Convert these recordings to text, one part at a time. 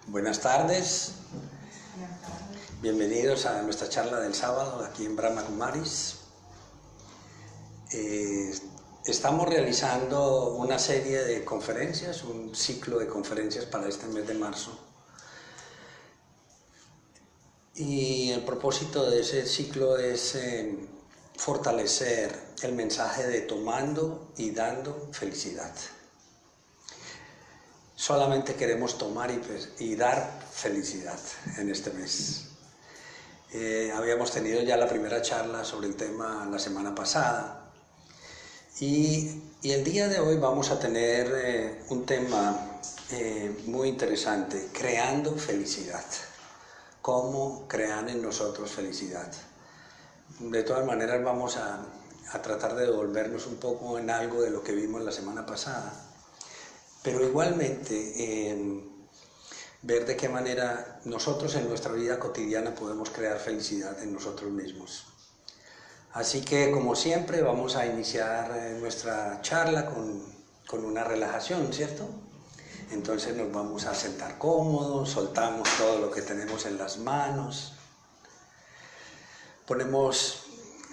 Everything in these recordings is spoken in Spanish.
Buenas tardes, bienvenidos a nuestra charla del sábado aquí en Brahma Kumaris. Estamos realizando una serie de conferencias, un ciclo de conferencias para este mes de marzo. Y el propósito de ese ciclo es fortalecer el mensaje de tomando y dando felicidad. Solamente queremos tomar y dar felicidad en este mes. Habíamos tenido ya la primera charla sobre el tema la semana pasada y el día de hoy vamos a tener un tema muy interesante, creando felicidad. Cómo crear en nosotros felicidad. De todas maneras vamos a tratar de devolvernos un poco en algo de lo que vimos la semana pasada, pero igualmente ver de qué manera nosotros en nuestra vida cotidiana podemos crear felicidad en nosotros mismos. Así que, como siempre, vamos a iniciar nuestra charla con una relajación, ¿cierto? Entonces nos vamos a sentar cómodos, soltamos todo lo que tenemos en las manos, ponemos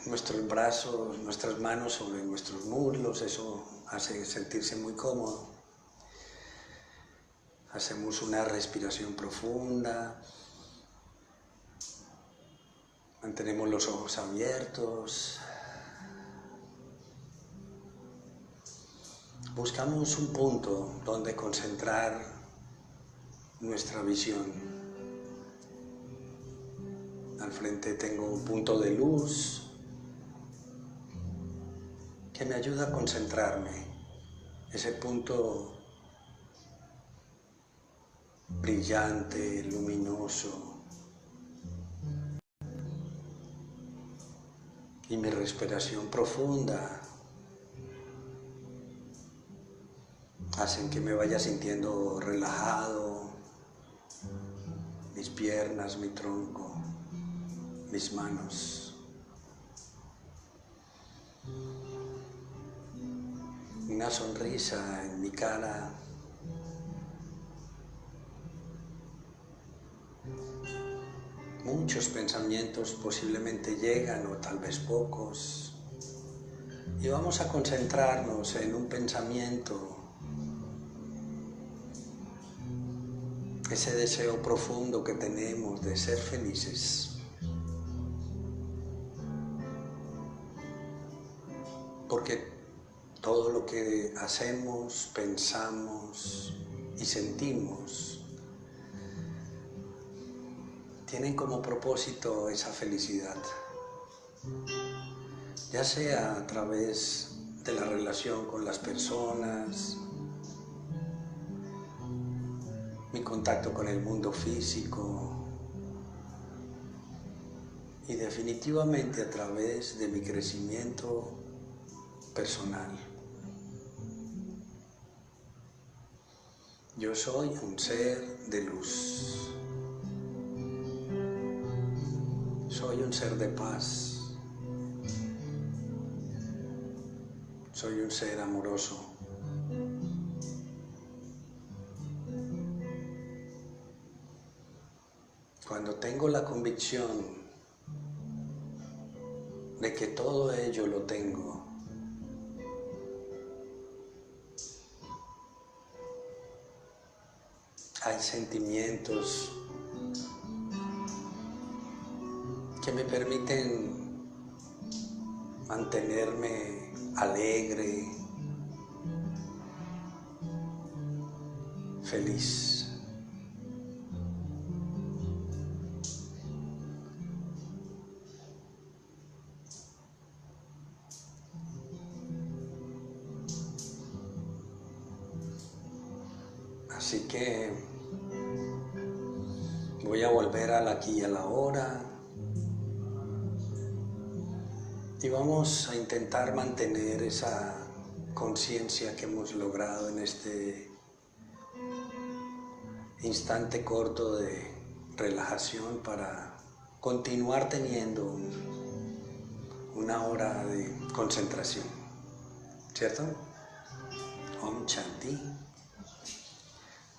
nuestros brazos, nuestras manos sobre nuestros muslos, eso hace sentirse muy cómodo. Hacemos una respiración profunda, mantenemos los ojos abiertos, buscamos un punto donde concentrar nuestra visión. Al frente tengo un punto de luz que me ayuda a concentrarme. Ese punto brillante, luminoso. Y mi respiración profunda hacen que me vaya sintiendo relajado, mis piernas, mi tronco, mis manos. Una sonrisa en mi cara. Muchos pensamientos posiblemente llegan o tal vez pocos. Y vamos a concentrarnos en un pensamiento. Ese deseo profundo que tenemos de ser felices. Porque todo lo que hacemos, pensamos y sentimos tienen como propósito esa felicidad. Ya sea a través de la relación con las personas, mi contacto con el mundo físico y definitivamente a través de mi crecimiento personal. Yo soy un ser de luz. Soy un ser de paz. Soy un ser amoroso. Cuando tengo la convicción de que todo ello lo tengo, hay sentimientos que me permiten mantenerme alegre, feliz. Así que voy a volver al aquí y a la ahora y vamos a intentar mantener esa conciencia que hemos logrado en este instante corto de relajación para continuar teniendo una hora de concentración, ¿cierto? Om Shanti.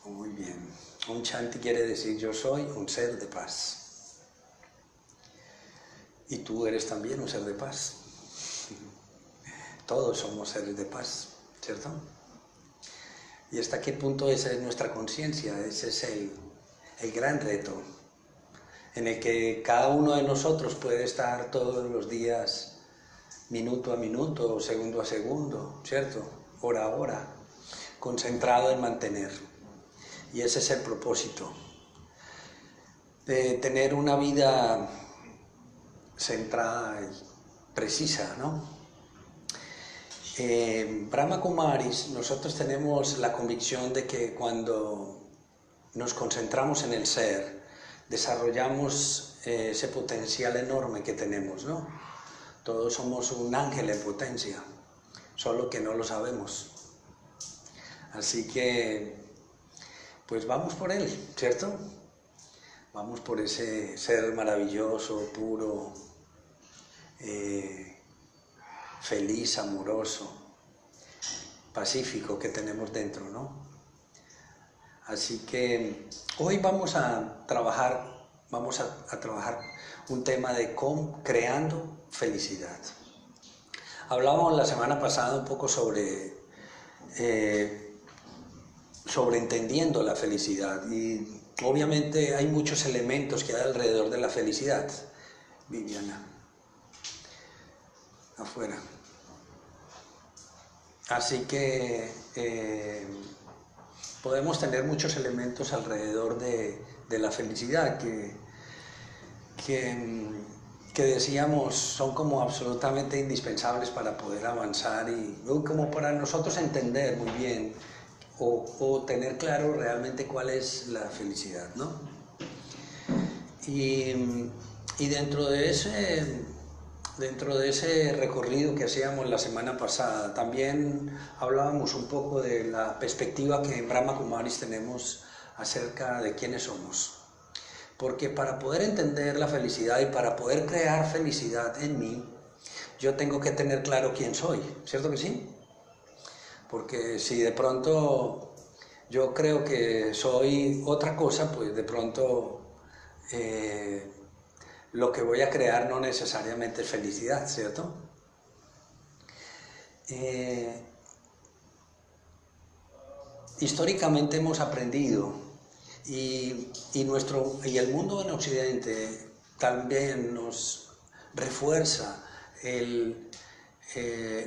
Om Muy bien. Un Shanti quiere decir yo soy un ser de paz. Y tú eres también un ser de paz. Todos somos seres de paz, ¿cierto? ¿Y hasta qué punto esa es nuestra conciencia? Ese es el gran reto, en el que cada uno de nosotros puede estar todos los días, minuto a minuto, segundo a segundo, ¿cierto? Hora a hora, concentrado en mantener. Y ese es el propósito, de tener una vida centrada y precisa, ¿no? Brahma Kumaris, nosotros tenemos la convicción de que cuando nos concentramos en el ser, desarrollamos ese potencial enorme que tenemos, ¿no? Todos somos un ángel en potencia, solo que no lo sabemos. Así que, pues vamos por él, ¿cierto? Vamos por ese ser maravilloso, puro, feliz, amoroso, pacífico que tenemos dentro, ¿no? Así que hoy vamos a trabajar un tema de creando felicidad. Hablábamos la semana pasada un poco sobre entendiendo la felicidad, y obviamente hay muchos elementos que hay alrededor de la felicidad. Viviana, afuera. Así que podemos tener muchos elementos alrededor de la felicidad que decíamos son como absolutamente indispensables para poder avanzar y como para nosotros entender muy bien o tener claro realmente cuál es la felicidad, ¿no? Y dentro de ese recorrido que hacíamos la semana pasada, también hablábamos un poco de la perspectiva que en Brahma Kumaris tenemos acerca de quiénes somos. Porque para poder entender la felicidad y para poder crear felicidad en mí, yo tengo que tener claro quién soy, ¿cierto que sí? Porque si de pronto yo creo que soy otra cosa, pues de pronto lo que voy a crear no necesariamente es felicidad, ¿cierto? Históricamente hemos aprendido y el mundo en Occidente también nos refuerza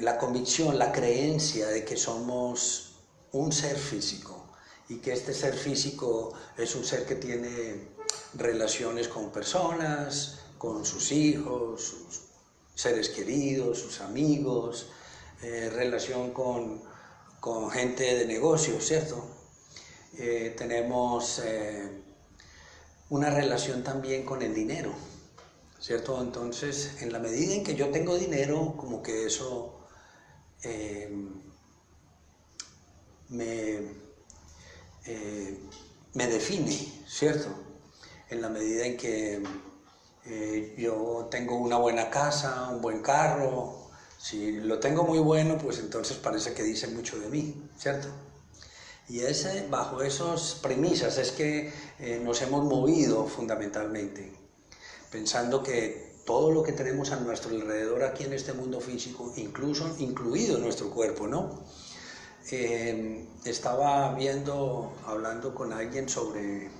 la convicción, la creencia de que somos un ser físico y que este ser físico es un ser que tiene relaciones con personas, con sus hijos, sus seres queridos, sus amigos, relación con gente de negocios, ¿cierto? Tenemos una relación también con el dinero, ¿cierto? Entonces, en la medida en que yo tengo dinero, como que eso me define, ¿cierto? En la medida en que yo tengo una buena casa, un buen carro, si lo tengo muy bueno, pues entonces parece que dice mucho de mí, ¿cierto? Y bajo esas premisas es que nos hemos movido fundamentalmente, pensando que todo lo que tenemos a nuestro alrededor aquí en este mundo físico, incluido nuestro cuerpo, ¿no? Estaba hablando con alguien sobre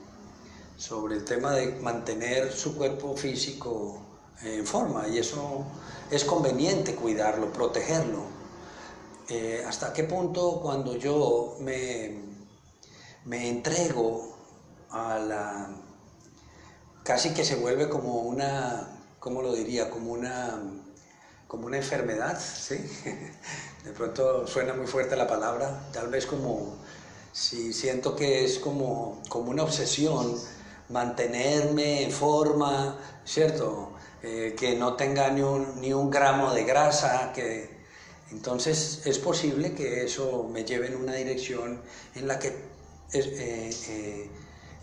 el tema de mantener su cuerpo físico en forma, y eso es conveniente cuidarlo, protegerlo. ¿Hasta qué punto cuando yo me entrego a casi que se vuelve como una, ¿cómo lo diría? Como una enfermedad, ¿sí? De pronto suena muy fuerte la palabra, tal vez como si siento que es como una obsesión mantenerme en forma, ¿cierto? Que no tenga ni un gramo de grasa, entonces es posible que eso me lleve en una dirección en la que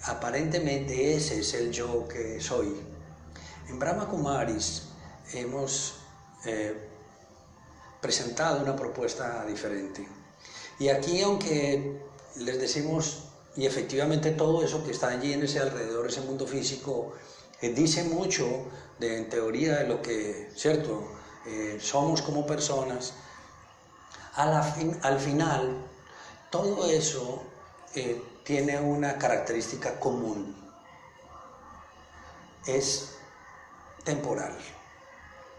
aparentemente ese es el yo que soy. En Brahma Kumaris hemos presentado una propuesta diferente. Y aquí, aunque les decimos y efectivamente todo eso que está allí en ese alrededor, ese mundo físico, dice mucho en teoría de lo que, ¿cierto?, somos como personas. Al final, todo eso tiene una característica común: es temporal,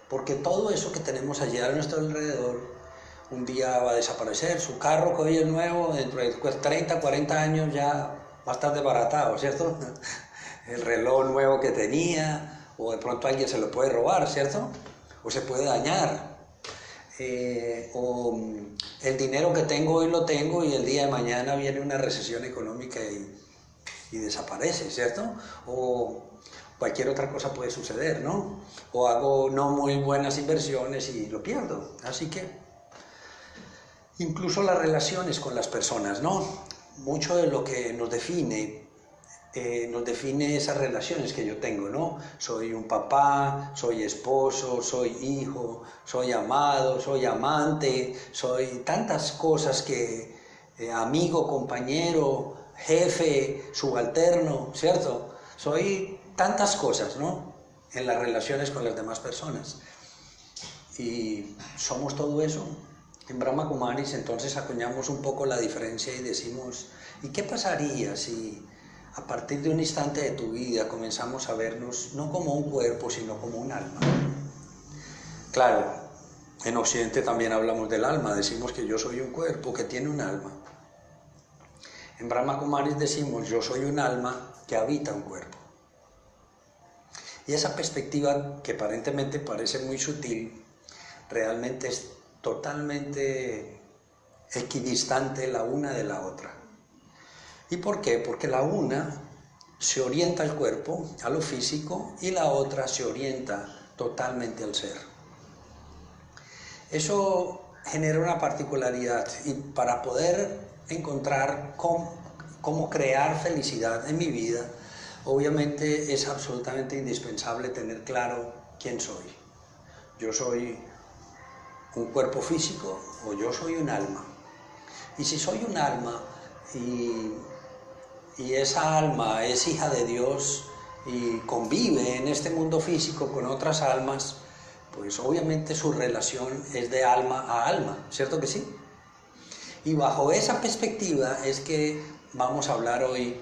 porque todo eso que tenemos allá a nuestro alrededor un día va a desaparecer. Su carro que hoy es nuevo, dentro de 30, 40 años ya va a estar desbaratado, ¿cierto? El reloj nuevo que tenía, o de pronto alguien se lo puede robar, ¿cierto? O se puede dañar. O el dinero que tengo hoy lo tengo y el día de mañana viene una recesión económica y desaparece, ¿cierto? O cualquier otra cosa puede suceder, ¿no? O hago no muy buenas inversiones y lo pierdo. Así que incluso las relaciones con las personas, ¿no? Mucho de lo que nos define esas relaciones que yo tengo, ¿no? Soy un papá, soy esposo, soy hijo, soy amado, soy amante, soy tantas cosas que amigo, compañero, jefe, subalterno, ¿cierto? Soy tantas cosas, ¿no?, en las relaciones con las demás personas. Y somos todo eso. En Brahma Kumaris entonces acuñamos un poco la diferencia y decimos, ¿y qué pasaría si a partir de un instante de tu vida comenzamos a vernos no como un cuerpo, sino como un alma? Claro, en Occidente también hablamos del alma, decimos que yo soy un cuerpo que tiene un alma. En Brahma Kumaris decimos, yo soy un alma que habita un cuerpo. Y esa perspectiva, que aparentemente parece muy sutil, realmente es totalmente equidistante la una de la otra. ¿Y por qué? Porque la una se orienta al cuerpo, a lo físico, y la otra se orienta totalmente al ser. Eso genera una particularidad, y para poder encontrar cómo crear felicidad en mi vida, obviamente es absolutamente indispensable tener claro quién soy. Yo soy un cuerpo físico o yo soy un alma. Y si soy un alma y esa alma es hija de Dios y convive en este mundo físico con otras almas, pues obviamente su relación es de alma a alma, ¿cierto que sí? Y bajo esa perspectiva es que vamos a hablar hoy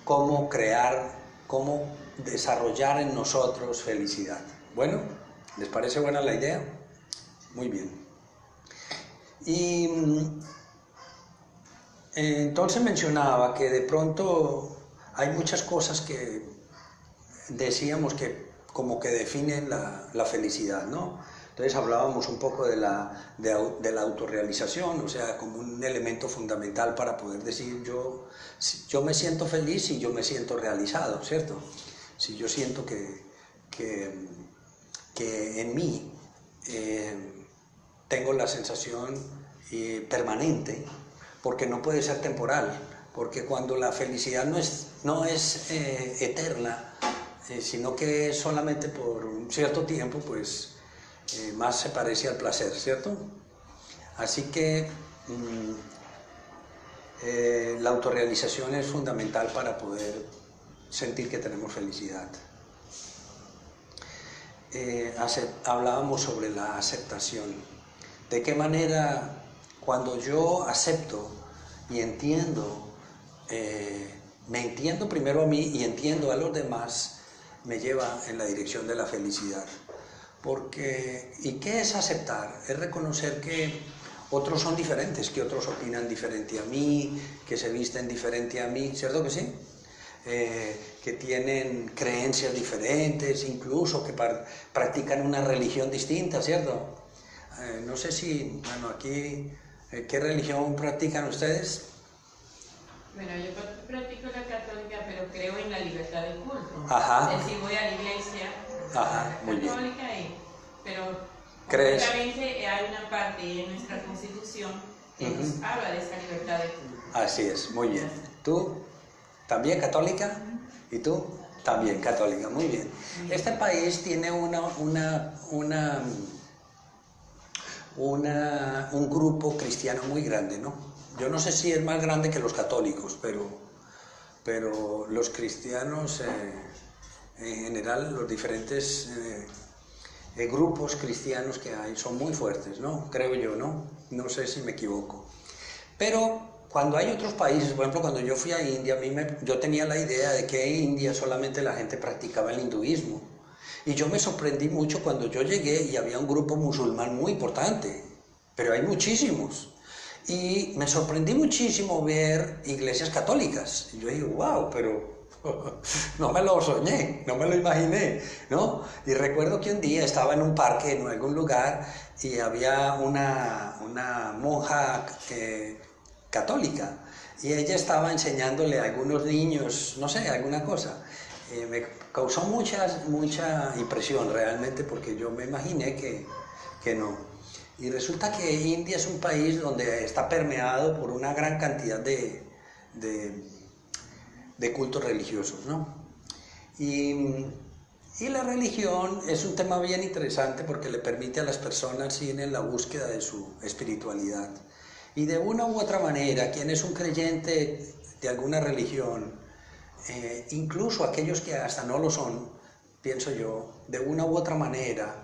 cómo crear, cómo desarrollar en nosotros felicidad. Bueno, ¿les parece buena la idea? Muy bien. Y entonces mencionaba que de pronto hay muchas cosas que decíamos que como que definen la felicidad, ¿no? Entonces hablábamos un poco de la autorrealización, o sea, como un elemento fundamental para poder decir yo me siento feliz y yo me siento realizado, ¿cierto? Si yo siento que en mí tengo la sensación permanente, porque no puede ser temporal, porque cuando la felicidad no es eterna, sino que es solamente por un cierto tiempo, pues más se parece al placer, ¿cierto? Así que la autorrealización es fundamental para poder sentir que tenemos felicidad. Hablábamos sobre la aceptación. ¿De qué manera cuando yo acepto y entiendo, me entiendo primero a mí y entiendo a los demás, me lleva en la dirección de la felicidad? ¿Y qué es aceptar? Es reconocer que otros son diferentes, que otros opinan diferente a mí, que se visten diferente a mí, ¿cierto que sí? Que tienen creencias diferentes, incluso que practican una religión distinta, ¿cierto? No sé si, bueno, aquí, ¿qué religión practican ustedes? Bueno, yo practico la católica, pero creo en la libertad de culto. Ajá. Es decir, voy a la iglesia católica, pero ¿crees? obviamente hay una parte en nuestra Constitución que nos habla de esa libertad de culto. Así es, muy bien. ¿Tú también católica? ¿Y tú? También católica, muy bien. Este país tiene un grupo cristiano muy grande, ¿no? Yo no sé si es más grande que los católicos, pero pero los cristianos, en general, los diferentes grupos cristianos que hay son muy fuertes, ¿no? Creo yo, ¿no? No sé si me equivoco. Pero cuando hay otros países, por ejemplo, cuando yo fui a India, yo tenía la idea de que en India solamente la gente practicaba el hinduismo. Y yo me sorprendí mucho cuando yo llegué y había un grupo musulmán muy importante, pero hay muchísimos. Y me sorprendí muchísimo ver iglesias católicas. Y yo digo, wow, pero no me lo soñé, no me lo imaginé, ¿no? Y recuerdo que un día estaba en un parque, en algún lugar, y había una monja católica, y ella estaba enseñándole a algunos niños, no sé, alguna cosa. Me causó mucha impresión realmente, porque yo me imaginé que no. Y resulta que India es un país donde está permeado por una gran cantidad de cultos religiosos, ¿no? Y la religión es un tema bien interesante porque le permite a las personas ir en la búsqueda de su espiritualidad. Y de una u otra manera, quien es un creyente de alguna religión, incluso aquellos que hasta no lo son, pienso yo, de una u otra manera,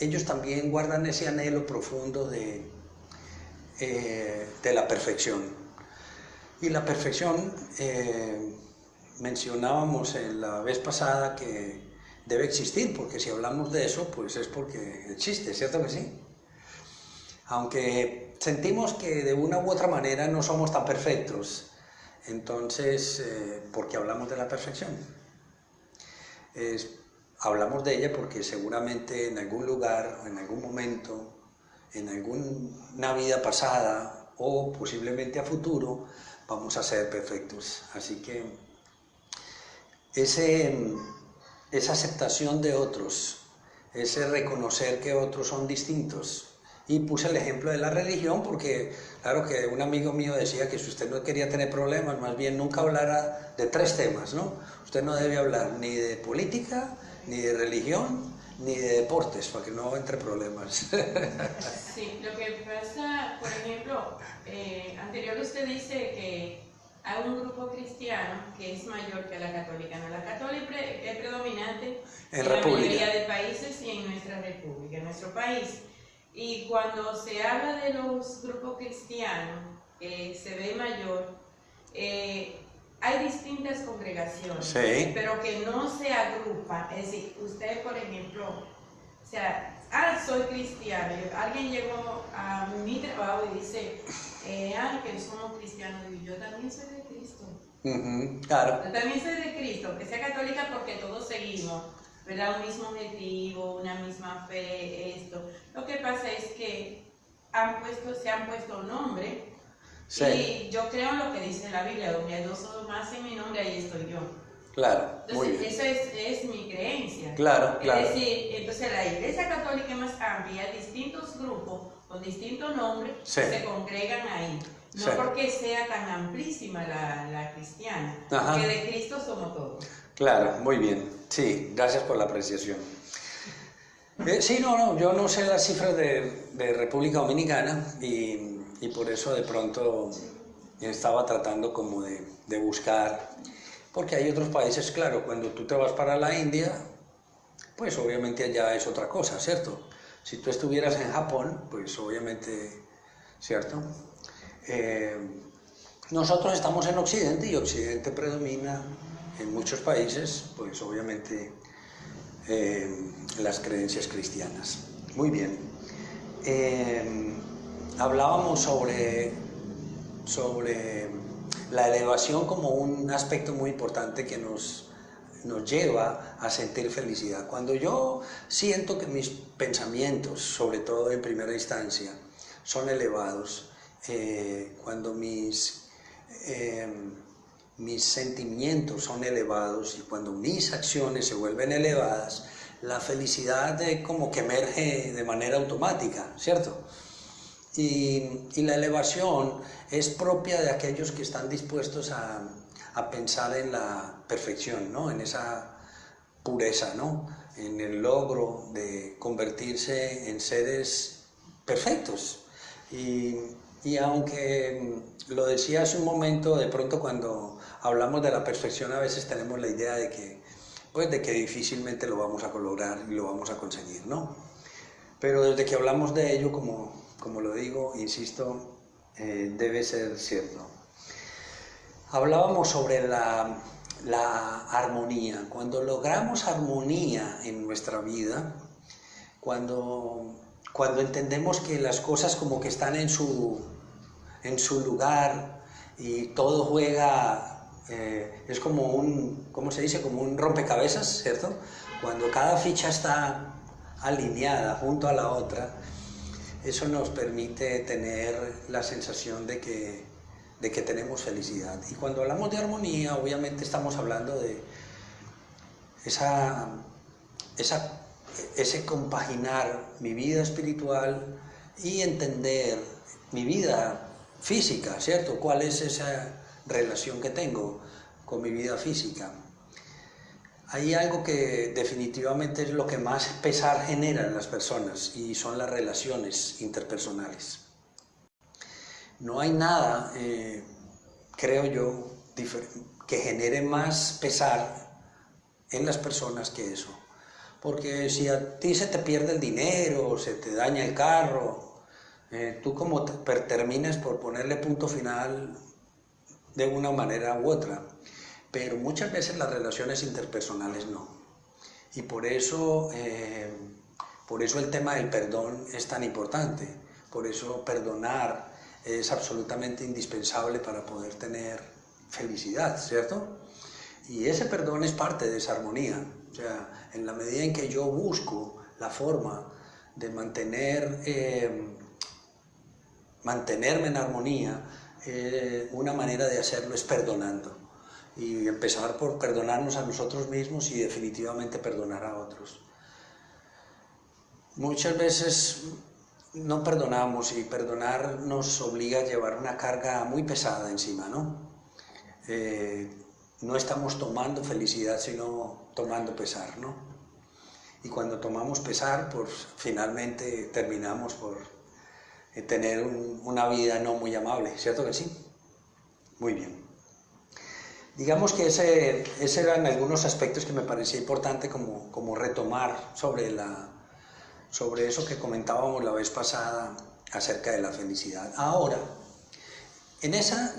ellos también guardan ese anhelo profundo de la perfección. Y la perfección, mencionábamos en la vez pasada que debe existir, porque si hablamos de eso, pues es porque existe, ¿cierto que sí? Aunque sentimos que de una u otra manera no somos tan perfectos, entonces, ¿por qué hablamos de la perfección? Hablamos de ella porque seguramente en algún lugar, en algún momento, en alguna vida pasada o posiblemente a futuro, vamos a ser perfectos. Así que esa aceptación de otros, ese reconocer que otros son distintos. Y puse el ejemplo de la religión porque, claro, que un amigo mío decía que si usted no quería tener problemas, más bien nunca hablara de 3 temas, ¿no? Usted no debe hablar ni de política, ni de religión, ni de deportes, para que no entre problemas. Sí, lo que pasa, por ejemplo, anterior usted dice que hay un grupo cristiano que es mayor que la católica. No, la católica es predominante en la mayoría de países y en nuestra república, en nuestro país. Y cuando se habla de los grupos cristianos, se ve mayor, hay distintas congregaciones, sí, pero que no se agrupan. Es decir, usted, por ejemplo, o sea, soy cristiano, alguien llegó a mi trabajo y dice, que somos cristianos, y yo también soy de Cristo. Claro. Yo también soy de Cristo, que sea católica porque todos seguimos, ¿verdad? Un mismo objetivo, una misma fe, esto. Lo que pasa es que se han puesto nombre, sí. Y yo creo en lo que dice la Biblia, donde hay 2 o más en mi nombre, ahí estoy yo. Claro, entonces, muy bien. Esa es mi creencia. Claro, claro. Es decir, entonces la Iglesia Católica es más amplia, distintos grupos con distintos nombres, sí, que se congregan ahí. No, sí, porque sea tan amplísima la cristiana, ajá, porque de Cristo somos todos. Claro, muy bien. Sí, gracias por la apreciación. Sí, no, yo no sé las cifras de República Dominicana y por eso de pronto estaba tratando como de buscar, porque hay otros países, claro, cuando tú te vas para la India, pues obviamente allá es otra cosa, ¿cierto? Si tú estuvieras en Japón, pues obviamente, ¿cierto? Nosotros estamos en Occidente y Occidente predomina en muchos países, pues obviamente las creencias cristianas. Muy bien. Hablábamos sobre la elevación como un aspecto muy importante que nos lleva a sentir felicidad. Cuando yo siento que mis pensamientos, sobre todo en primera instancia, son elevados, cuando mis sentimientos son elevados y cuando mis acciones se vuelven elevadas, la felicidad como que emerge de manera automática, ¿cierto? Y la elevación es propia de aquellos que están dispuestos a pensar en la perfección, ¿no? En esa pureza, ¿no? En el logro de convertirse en seres perfectos. Y aunque lo decía hace un momento, de pronto cuando hablamos de la perfección, a veces tenemos la idea de que, pues, de que difícilmente lo vamos a lograr y lo vamos a conseguir, ¿no? Pero desde que hablamos de ello, como lo digo, insisto, debe ser cierto. Hablábamos sobre la armonía. Cuando logramos armonía en nuestra vida, cuando entendemos que las cosas como que están en su lugar y todo juega, es como ¿cómo se dice? Como un rompecabezas, ¿cierto? Cuando cada ficha está alineada junto a la otra, eso nos permite tener la sensación de que tenemos felicidad. Y cuando hablamos de armonía, obviamente estamos hablando de ese compaginar mi vida espiritual y entender mi vida física, ¿cierto? ¿Cuál es esa relación que tengo con mi vida física? Hay algo que definitivamente es lo que más pesar genera en las personas y son las relaciones interpersonales. No hay nada, creo yo, que genere más pesar en las personas que eso. Porque si a ti se te pierde el dinero, se te daña el carro, tú como terminas por ponerle punto final de una manera u otra. Pero muchas veces las relaciones interpersonales no. Y por eso el tema del perdón es tan importante. Por eso perdonar es absolutamente indispensable para poder tener felicidad, ¿cierto? Y ese perdón es parte de esa armonía. O sea, en la medida en que yo busco la forma de mantenerme en armonía, una manera de hacerlo es perdonando. Y empezar por perdonarnos a nosotros mismos y definitivamente perdonar a otros. Muchas veces no perdonamos y perdonar nos obliga a llevar una carga muy pesada encima, ¿no? No estamos tomando felicidad, sino tomando pesar, ¿no? Y cuando tomamos pesar, pues finalmente terminamos por tener una vida no muy amable, ¿cierto que sí? Muy bien. Digamos que ese eran algunos aspectos que me parecía importante como retomar sobre eso que comentábamos la vez pasada acerca de la felicidad. Ahora,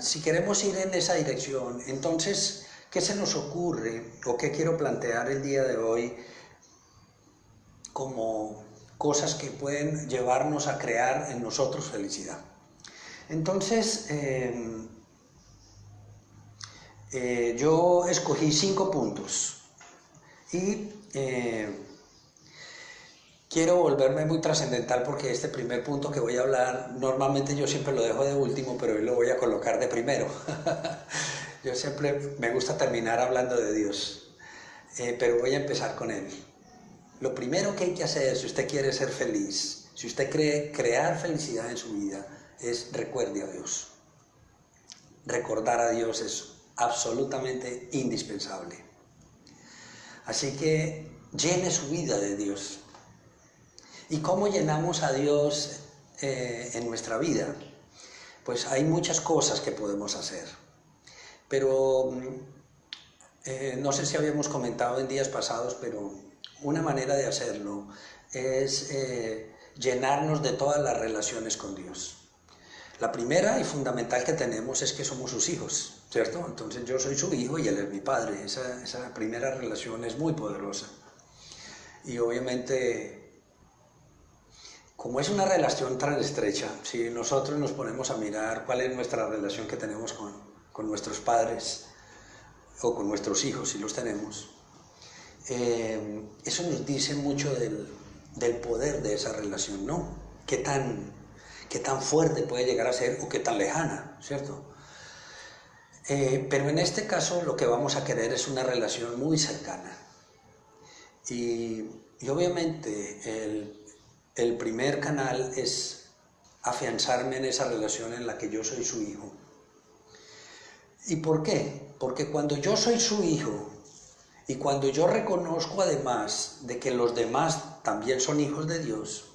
si queremos ir en esa dirección, entonces, ¿qué se nos ocurre o qué quiero plantear el día de hoy como cosas que pueden llevarnos a crear en nosotros felicidad? Entonces, yo escogí 5 puntos y quiero volverme muy trascendental porque este primer punto que voy a hablar, normalmente yo siempre lo dejo de último, pero hoy lo voy a colocar de primero. Yo siempre me gusta terminar hablando de Dios, pero voy a empezar con Él. Lo primero que hay que hacer si usted quiere ser feliz, si usted quiere crear felicidad en su vida, es recuerde a Dios. Recordar a Dios es absolutamente indispensable. Así que llene su vida de Dios. ¿Y cómo llenamos a Dios en nuestra vida? Pues hay muchas cosas que podemos hacer, pero no sé si habíamos comentado en días pasados, pero una manera de hacerlo es llenarnos de todas las relaciones con Dios. La primera y fundamental que tenemos es que somos sus hijos, ¿cierto? Entonces yo soy su hijo y él es mi padre. Esa primera relación es muy poderosa. Y obviamente, como es una relación tan estrecha, si nosotros nos ponemos a mirar cuál es nuestra relación que tenemos con nuestros padres o con nuestros hijos, si los tenemos, eso nos dice mucho del poder de esa relación, ¿no? Qué tan fuerte puede llegar a ser o qué tan lejana, ¿cierto? Pero en este caso lo que vamos a querer es una relación muy cercana. Y obviamente el primer canal es afianzarme en esa relación en la que yo soy su hijo. ¿Y por qué? Porque cuando yo soy su hijo y cuando yo reconozco además de que los demás también son hijos de Dios,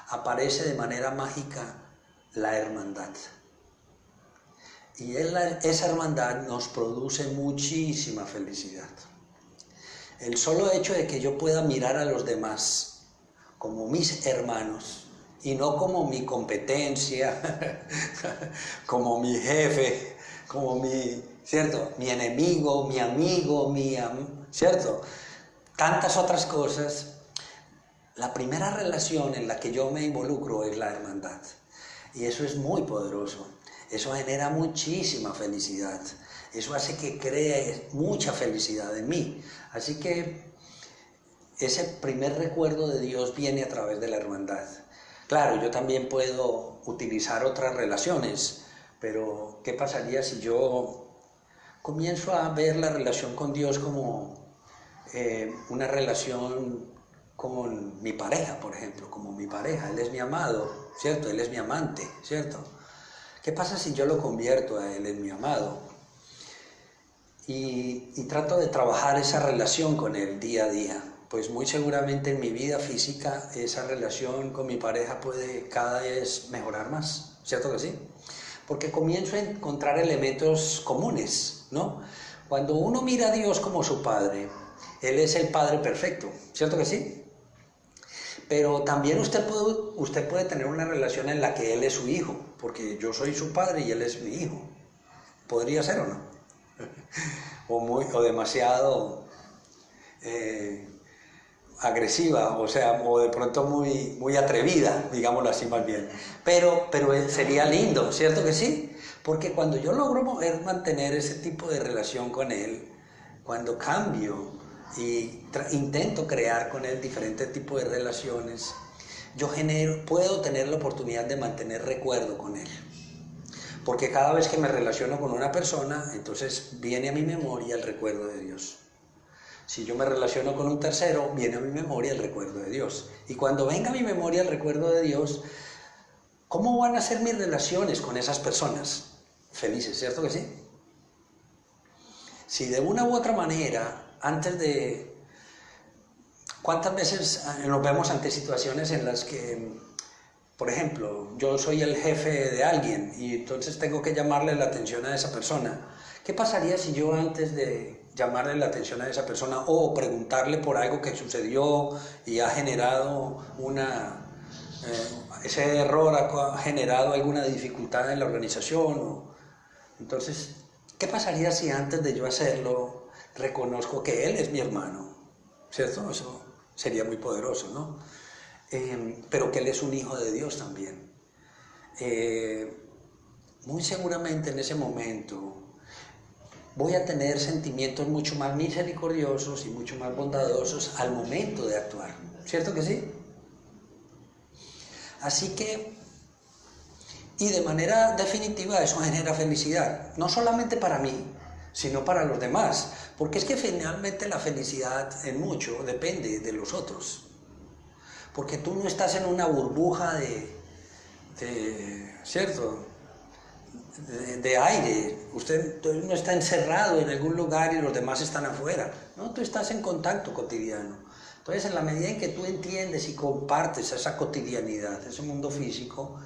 aparece de manera mágica la hermandad. Y esa hermandad nos produce muchísima felicidad. El solo hecho de que yo pueda mirar a los demás como mis hermanos y no como mi competencia, como mi jefe, como ¿cierto? Mi enemigo, mi amigo, ¿cierto? Tantas otras cosas. La primera relación en la que yo me involucro es la hermandad. Y eso es muy poderoso. Eso genera muchísima felicidad. Eso hace que cree mucha felicidad en mí. Así que ese primer recuerdo de Dios viene a través de la hermandad. Claro, yo también puedo utilizar otras relaciones, pero ¿qué pasaría si yo comienzo a ver la relación con Dios como una relación con mi pareja, por ejemplo, como mi pareja? Él es mi amado, ¿cierto? Él es mi amante, ¿cierto? ¿Qué pasa si yo lo convierto a Él en mi amado? Y trato de trabajar esa relación con Él día a día. Pues muy seguramente en mi vida física esa relación con mi pareja puede cada vez mejorar más, ¿cierto que sí? Porque comienzo a encontrar elementos comunes, ¿no? Cuando uno mira a Dios como su Padre, Él es el Padre perfecto, ¿cierto que sí? Pero también usted puede tener una relación en la que Él es su hijo, porque yo soy su padre y Él es mi hijo. ¿Podría ser o no? O demasiado agresiva, o sea, o de pronto muy atrevida, digámoslo así más bien. Pero sería lindo, ¿cierto que sí? Porque cuando yo logro mantener ese tipo de relación con Él, cuando cambio y intento crear con Él diferentes tipos de relaciones, yo puedo tener la oportunidad de mantener recuerdo con Él. Porque cada vez que me relaciono con una persona, entonces viene a mi memoria el recuerdo de Dios. Si yo me relaciono con un tercero, viene a mi memoria el recuerdo de Dios. Y cuando venga a mi memoria el recuerdo de Dios, ¿cómo van a ser mis relaciones con esas personas? Felices, ¿cierto que sí? Si de una u otra manera, ¿cuántas veces nos vemos ante situaciones en las que, por ejemplo, yo soy el jefe de alguien y entonces tengo que llamarle la atención a esa persona? ¿Qué pasaría si yo antes de llamarle la atención a esa persona o preguntarle por algo que sucedió y ha generado ese error ha generado alguna dificultad en la organización? Entonces, ¿qué pasaría si antes de yo hacerlo reconozco que Él es mi hermano? ¿Cierto? Eso sería muy poderoso, ¿no? Pero que Él es un hijo de Dios también. Muy seguramente en ese momento voy a tener sentimientos mucho más misericordiosos y mucho más bondadosos al momento de actuar. ¿Cierto que sí? Así que, y de manera definitiva, eso genera felicidad. No solamente para mí, sino para los demás. Porque es que finalmente la felicidad en mucho depende de los otros. Porque tú no estás en una burbuja ¿cierto? De aire. Usted no está encerrado en algún lugar y los demás están afuera. No, tú estás en contacto cotidiano. Entonces, en la medida en que tú entiendes y compartes esa cotidianidad, ese mundo físico,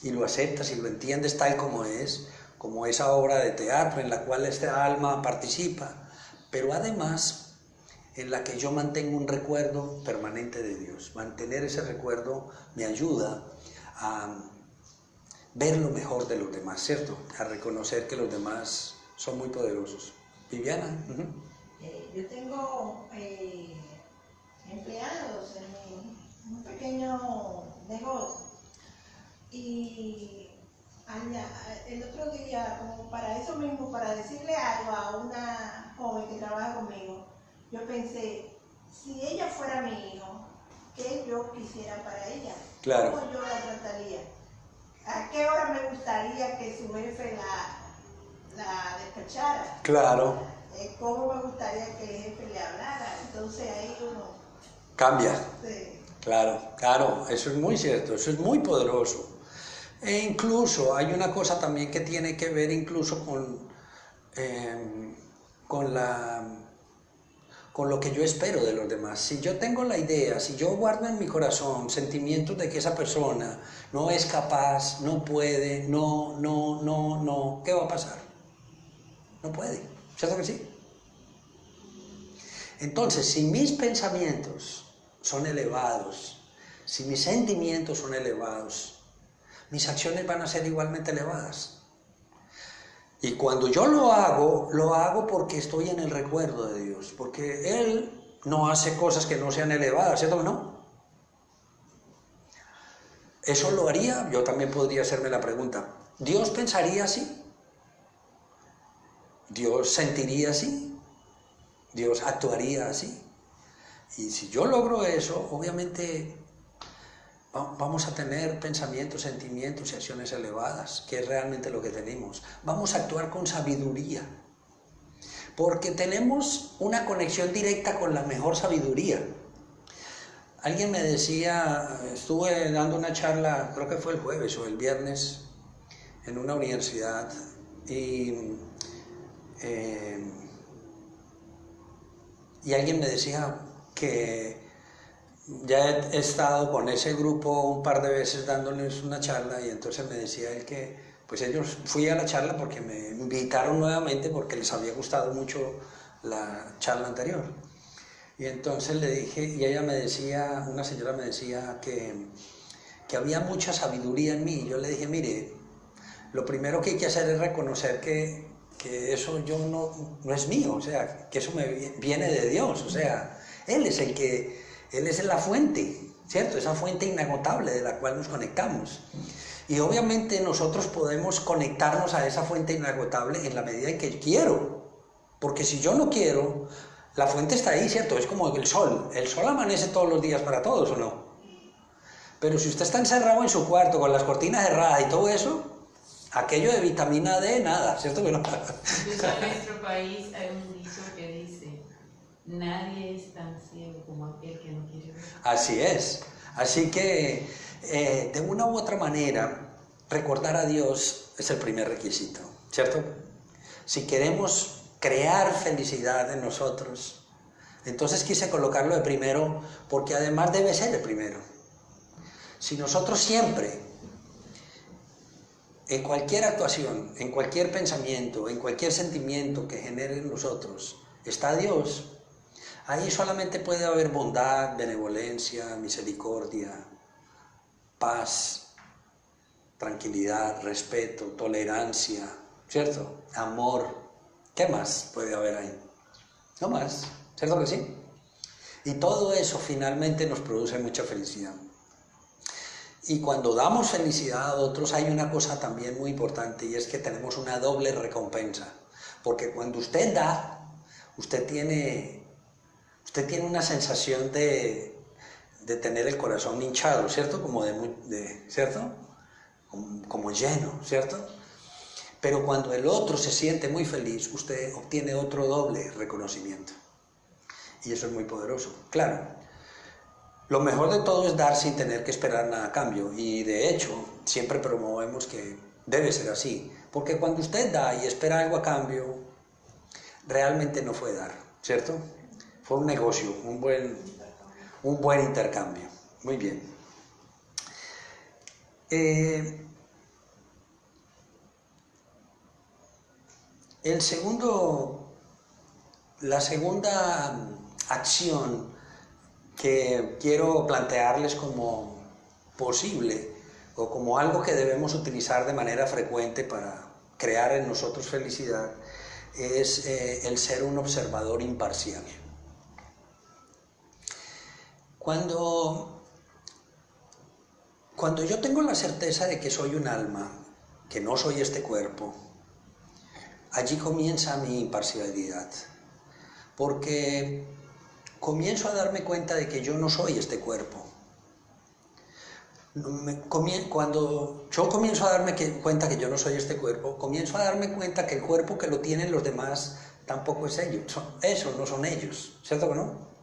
y lo aceptas y lo entiendes tal como esa obra de teatro en la cual esta alma participa, pero además en la que yo mantengo un recuerdo permanente de Dios. Mantener ese recuerdo me ayuda a ver lo mejor de los demás, ¿cierto? A reconocer que los demás son muy poderosos. Viviana. Yo tengo empleados en un pequeño negocio y el otro día, como para eso mismo, para decirle algo a una joven que trabaja conmigo, yo pensé, si ella fuera mi hijo, ¿qué yo quisiera para ella? Claro. ¿Cómo yo la trataría? ¿A qué hora me gustaría que su jefe la despachara? Claro. ¿Cómo me gustaría que el jefe le hablara? Entonces ahí uno cambia. Sí. Claro, eso es muy cierto, eso es muy poderoso. E incluso hay una cosa también que tiene que ver incluso con con lo que yo espero de los demás. Si yo tengo la idea, si yo guardo en mi corazón sentimientos de que esa persona no es capaz, no puede, no, ¿qué va a pasar? No puede, ¿cierto que sí? Entonces, si mis pensamientos son elevados, si mis sentimientos son elevados, mis acciones van a ser igualmente elevadas. Y cuando yo lo hago porque estoy en el recuerdo de Dios, porque Él no hace cosas que no sean elevadas, ¿cierto que no? ¿Eso lo haría? Yo también podría hacerme la pregunta, ¿Dios pensaría así? ¿Dios sentiría así? ¿Dios actuaría así? Y si yo logro eso, obviamente vamos a tener pensamientos, sentimientos y acciones elevadas, que es realmente lo que tenemos. Vamos a actuar con sabiduría, porque tenemos una conexión directa con la mejor sabiduría. Alguien me decía, estuve dando una charla, creo que fue el jueves o el viernes, en una universidad, y alguien me decía que ya he estado con ese grupo un par de veces dándoles una charla, y entonces me decía él que pues ellos, fui a la charla porque me invitaron nuevamente porque les había gustado mucho la charla anterior. Y entonces le dije, y ella me decía, una señora me decía que había mucha sabiduría en mí, y yo le dije, mire, lo primero que hay que hacer es reconocer que eso yo no es mío, o sea, que eso me viene de Dios, o sea, Él es la fuente, ¿cierto? Esa fuente inagotable de la cual nos conectamos. Y obviamente nosotros podemos conectarnos a esa fuente inagotable en la medida en que quiero, porque si yo no quiero, la fuente está ahí, ¿cierto? Es como el sol amanece todos los días para todos, ¿o no? Pero si usted está encerrado en su cuarto con las cortinas cerradas y todo eso, aquello de vitamina D, nada, ¿cierto que no? Incluso en nuestro país hay un dicho que dice, nadie es tan ciego como aquel que no quiere ver. Así es. Así que, de una u otra manera, recordar a Dios es el primer requisito, ¿cierto? Si queremos crear felicidad en nosotros, entonces quise colocarlo de primero porque además debe ser el primero. Si nosotros siempre, en cualquier actuación, en cualquier pensamiento, en cualquier sentimiento que genere en nosotros, está Dios, ahí solamente puede haber bondad, benevolencia, misericordia, paz, tranquilidad, respeto, tolerancia, ¿cierto? Amor. ¿Qué más puede haber ahí? No más, ¿cierto que sí? Y todo eso finalmente nos produce mucha felicidad. Y cuando damos felicidad a otros hay una cosa también muy importante, y es que tenemos una doble recompensa. Porque cuando usted da, usted tiene una sensación de tener el corazón hinchado, ¿cierto? ¿Cierto? Como lleno, ¿cierto? Pero cuando el otro se siente muy feliz, usted obtiene otro doble reconocimiento. Y eso es muy poderoso. Claro, lo mejor de todo es dar sin tener que esperar nada a cambio. Y de hecho, siempre promovemos que debe ser así. Porque cuando usted da y espera algo a cambio, realmente no fue dar, ¿cierto? Fue un negocio, un buen intercambio. Muy bien. La segunda acción que quiero plantearles como posible o como algo que debemos utilizar de manera frecuente para crear en nosotros felicidad es el ser un observador imparcial. Cuando yo tengo la certeza de que soy un alma, que no soy este cuerpo, allí comienza mi imparcialidad, porque comienzo a darme cuenta de que yo no soy este cuerpo. Cuando yo comienzo a darme cuenta que yo no soy este cuerpo, comienzo a darme cuenta que el cuerpo que lo tienen los demás tampoco es ellos. Eso no son ellos, ¿cierto que no?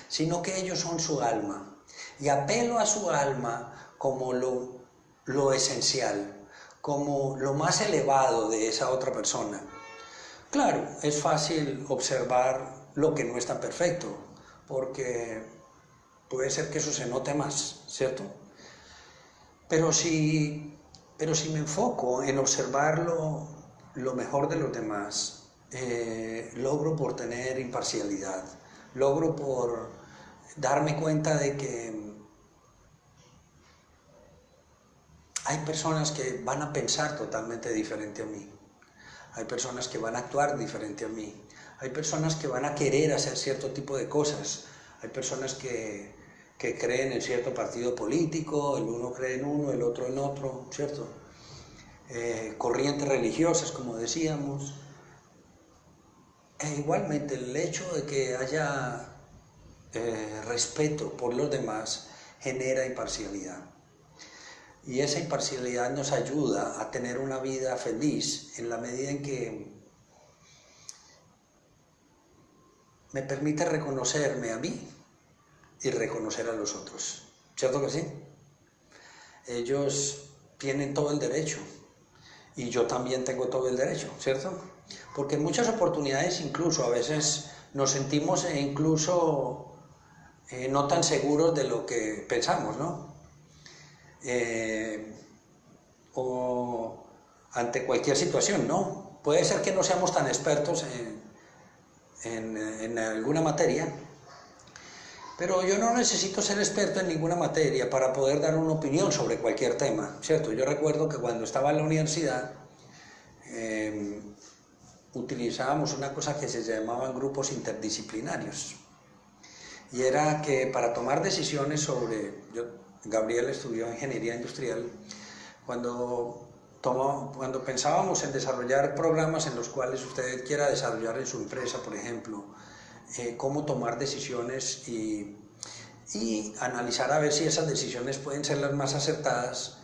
Sino que ellos son su alma. Y apelo a su alma como lo esencial, como lo más elevado de esa otra persona. Claro, es fácil observar lo que no es tan perfecto, porque puede ser que eso se note más, ¿cierto? Pero si me enfoco en observar lo mejor de los demás, logro por tener imparcialidad, logro por darme cuenta de que hay personas que van a pensar totalmente diferente a mí, hay personas que van a actuar diferente a mí, hay personas que van a querer hacer cierto tipo de cosas, hay personas que creen en cierto partido político, el uno cree en uno, el otro en otro, ¿cierto? Corrientes religiosas, como decíamos. E igualmente el hecho de que haya respeto por los demás genera imparcialidad. Y esa imparcialidad nos ayuda a tener una vida feliz en la medida en que me permite reconocerme a mí y reconocer a los otros. ¿Cierto que sí? Ellos tienen todo el derecho y yo también tengo todo el derecho, ¿cierto? Porque en muchas oportunidades incluso a veces nos sentimos incluso no tan seguros de lo que pensamos, ¿no? O ante cualquier situación, ¿no? Puede ser que no seamos tan expertos en alguna materia, pero yo no necesito ser experto en ninguna materia para poder dar una opinión sobre cualquier tema, ¿cierto? Yo recuerdo que cuando estaba en la universidad utilizábamos una cosa que se llamaban grupos interdisciplinarios, y era que para tomar decisiones sobre... Gabriel estudió ingeniería industrial. Cuando pensábamos en desarrollar programas en los cuales usted quiera desarrollar en su empresa, por ejemplo, cómo tomar decisiones y analizar a ver si esas decisiones pueden ser las más acertadas,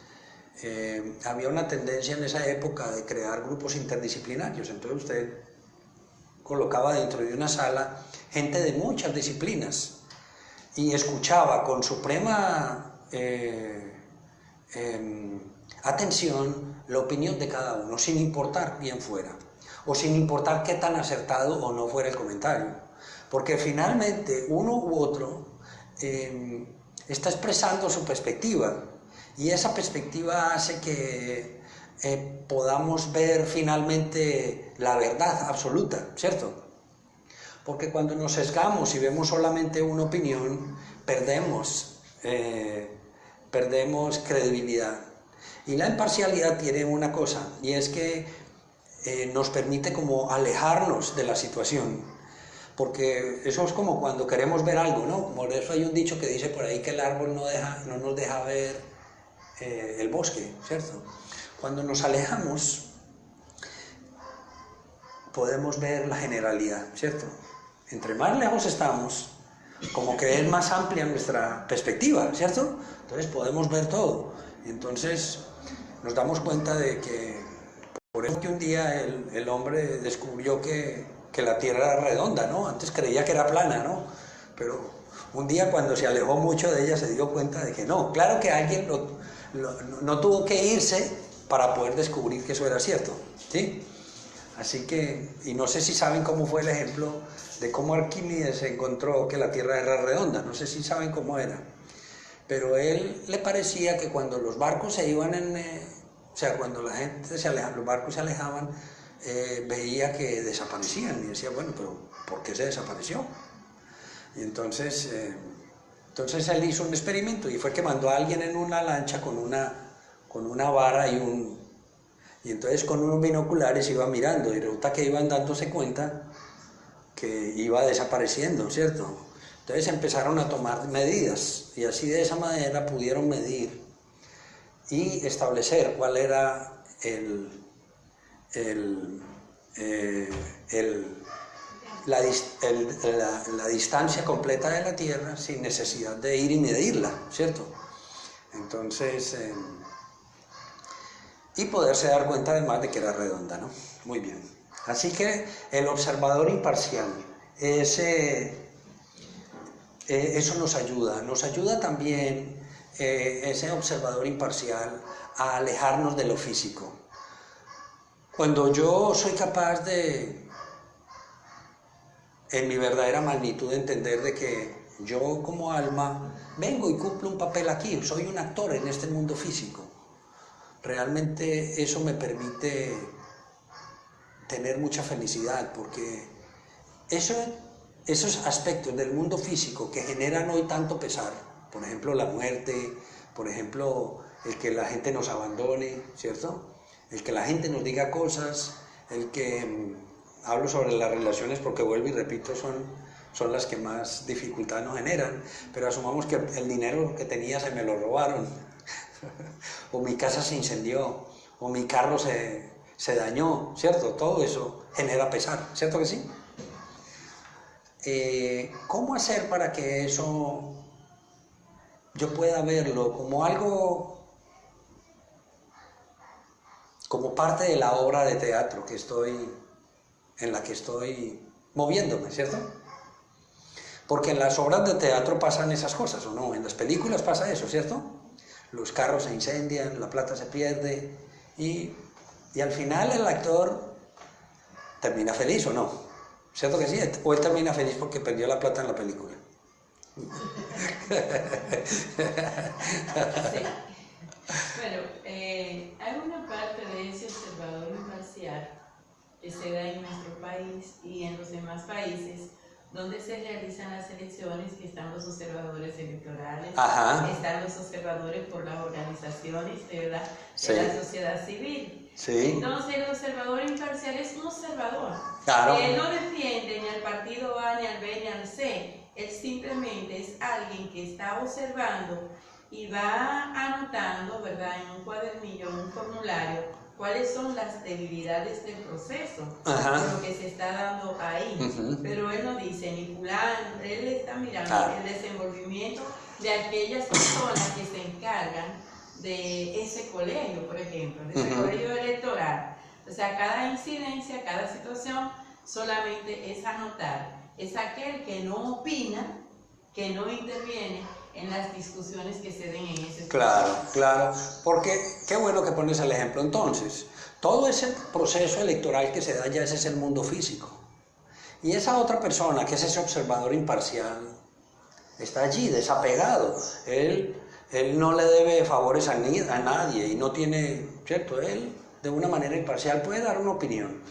había una tendencia en esa época de crear grupos interdisciplinarios. Entonces usted colocaba dentro de una sala gente de muchas disciplinas y escuchaba con suprema atención la opinión de cada uno, sin importar quién fuera, o sin importar qué tan acertado o no fuera el comentario, porque finalmente uno u otro está expresando su perspectiva, y esa perspectiva hace que podamos ver finalmente la verdad absoluta, ¿cierto? Porque cuando nos sesgamos y vemos solamente una opinión, perdemos credibilidad. Y la imparcialidad tiene una cosa, y es que nos permite como alejarnos de la situación, porque eso es como cuando queremos ver algo, ¿no? Por eso hay un dicho que dice por ahí que el árbol no nos deja ver el bosque, ¿cierto? Cuando nos alejamos podemos ver la generalidad, ¿cierto? Entre más lejos estamos, como que es más amplia nuestra perspectiva, ¿cierto? Entonces podemos ver todo. Entonces nos damos cuenta de que, por eso que un día el hombre descubrió que la Tierra era redonda, ¿no? Antes creía que era plana, ¿no? Pero un día cuando se alejó mucho de ella se dio cuenta de que no. Claro que alguien no tuvo que irse para poder descubrir que eso era cierto, ¿sí? Así que, y no sé si saben cómo fue el ejemplo de cómo Arquímedes encontró que la Tierra era redonda, no sé si saben cómo era, pero a él le parecía que cuando los barcos se iban o sea, cuando la gente los barcos se alejaban, veía que desaparecían, y decía, bueno, pero ¿por qué se desapareció? Y entonces él hizo un experimento, y fue que mandó a alguien en una lancha con una vara y entonces con unos binoculares iba mirando, y resulta que iban dándose cuenta que iba desapareciendo, ¿cierto? Entonces empezaron a tomar medidas, y así de esa manera pudieron medir y establecer cuál era la distancia completa de la Tierra sin necesidad de ir y medirla, ¿cierto? Entonces... y poderse dar cuenta además de que era redonda, ¿no? Muy bien. Así que el observador imparcial, eso nos ayuda también ese observador imparcial a alejarnos de lo físico. Cuando yo soy capaz de en mi verdadera magnitud de entender de que yo como alma vengo y cumplo un papel aquí, soy un actor en este mundo físico. Realmente eso me permite tener mucha felicidad, porque esos aspectos del mundo físico que generan hoy tanto pesar, por ejemplo la muerte, por ejemplo el que la gente nos abandone, ¿cierto? El que la gente nos diga cosas, el que hablo sobre las relaciones porque vuelvo y repito, son las que más dificultad nos generan, pero asumamos que el dinero que tenía se me lo robaron, o mi casa se incendió, o mi carro se dañó, ¿cierto? Todo eso genera pesar, ¿cierto que sí? ¿Cómo hacer para que eso yo pueda verlo como algo, como parte de la obra de teatro en la que estoy moviéndome, ¿cierto? Porque en las obras de teatro pasan esas cosas, ¿o no? En las películas pasa eso, ¿cierto? Los carros se incendian, la plata se pierde y al final el actor termina feliz, ¿o no? ¿Cierto que sí? O él termina feliz porque perdió la plata en la película. Sí. Bueno, hay una parte de ese observador imparcial que se da en nuestro país y en los demás países, donde se realizan las elecciones, que están los observadores electorales, Ajá. están los observadores por las organizaciones, ¿verdad?, Sí. de la sociedad civil. Sí. Entonces el observador imparcial es un observador. Claro. Él no defiende ni al partido A, ni al B, ni al C. Él simplemente es alguien que está observando y va anotando, ¿verdad?, en un cuadernillo, en un formulario, cuáles son las debilidades del proceso, de lo que se está dando ahí. Pero él no dice ni fulano, él está mirando el desenvolvimiento de aquellas personas que se encargan de ese colegio, por ejemplo, de ese colegio electoral. O sea, cada incidencia, cada situación solamente es anotar. Es aquel que no opina, que no interviene en las discusiones que se den en ese Claro, claro, porque qué bueno que pones el ejemplo. Entonces, todo ese proceso electoral que se da ya ese es el mundo físico. Y esa otra persona, que es ese observador imparcial, está allí, desapegado. Él no le debe favores a nadie y no tiene, ¿cierto? Él, de una manera imparcial, puede dar una opinión.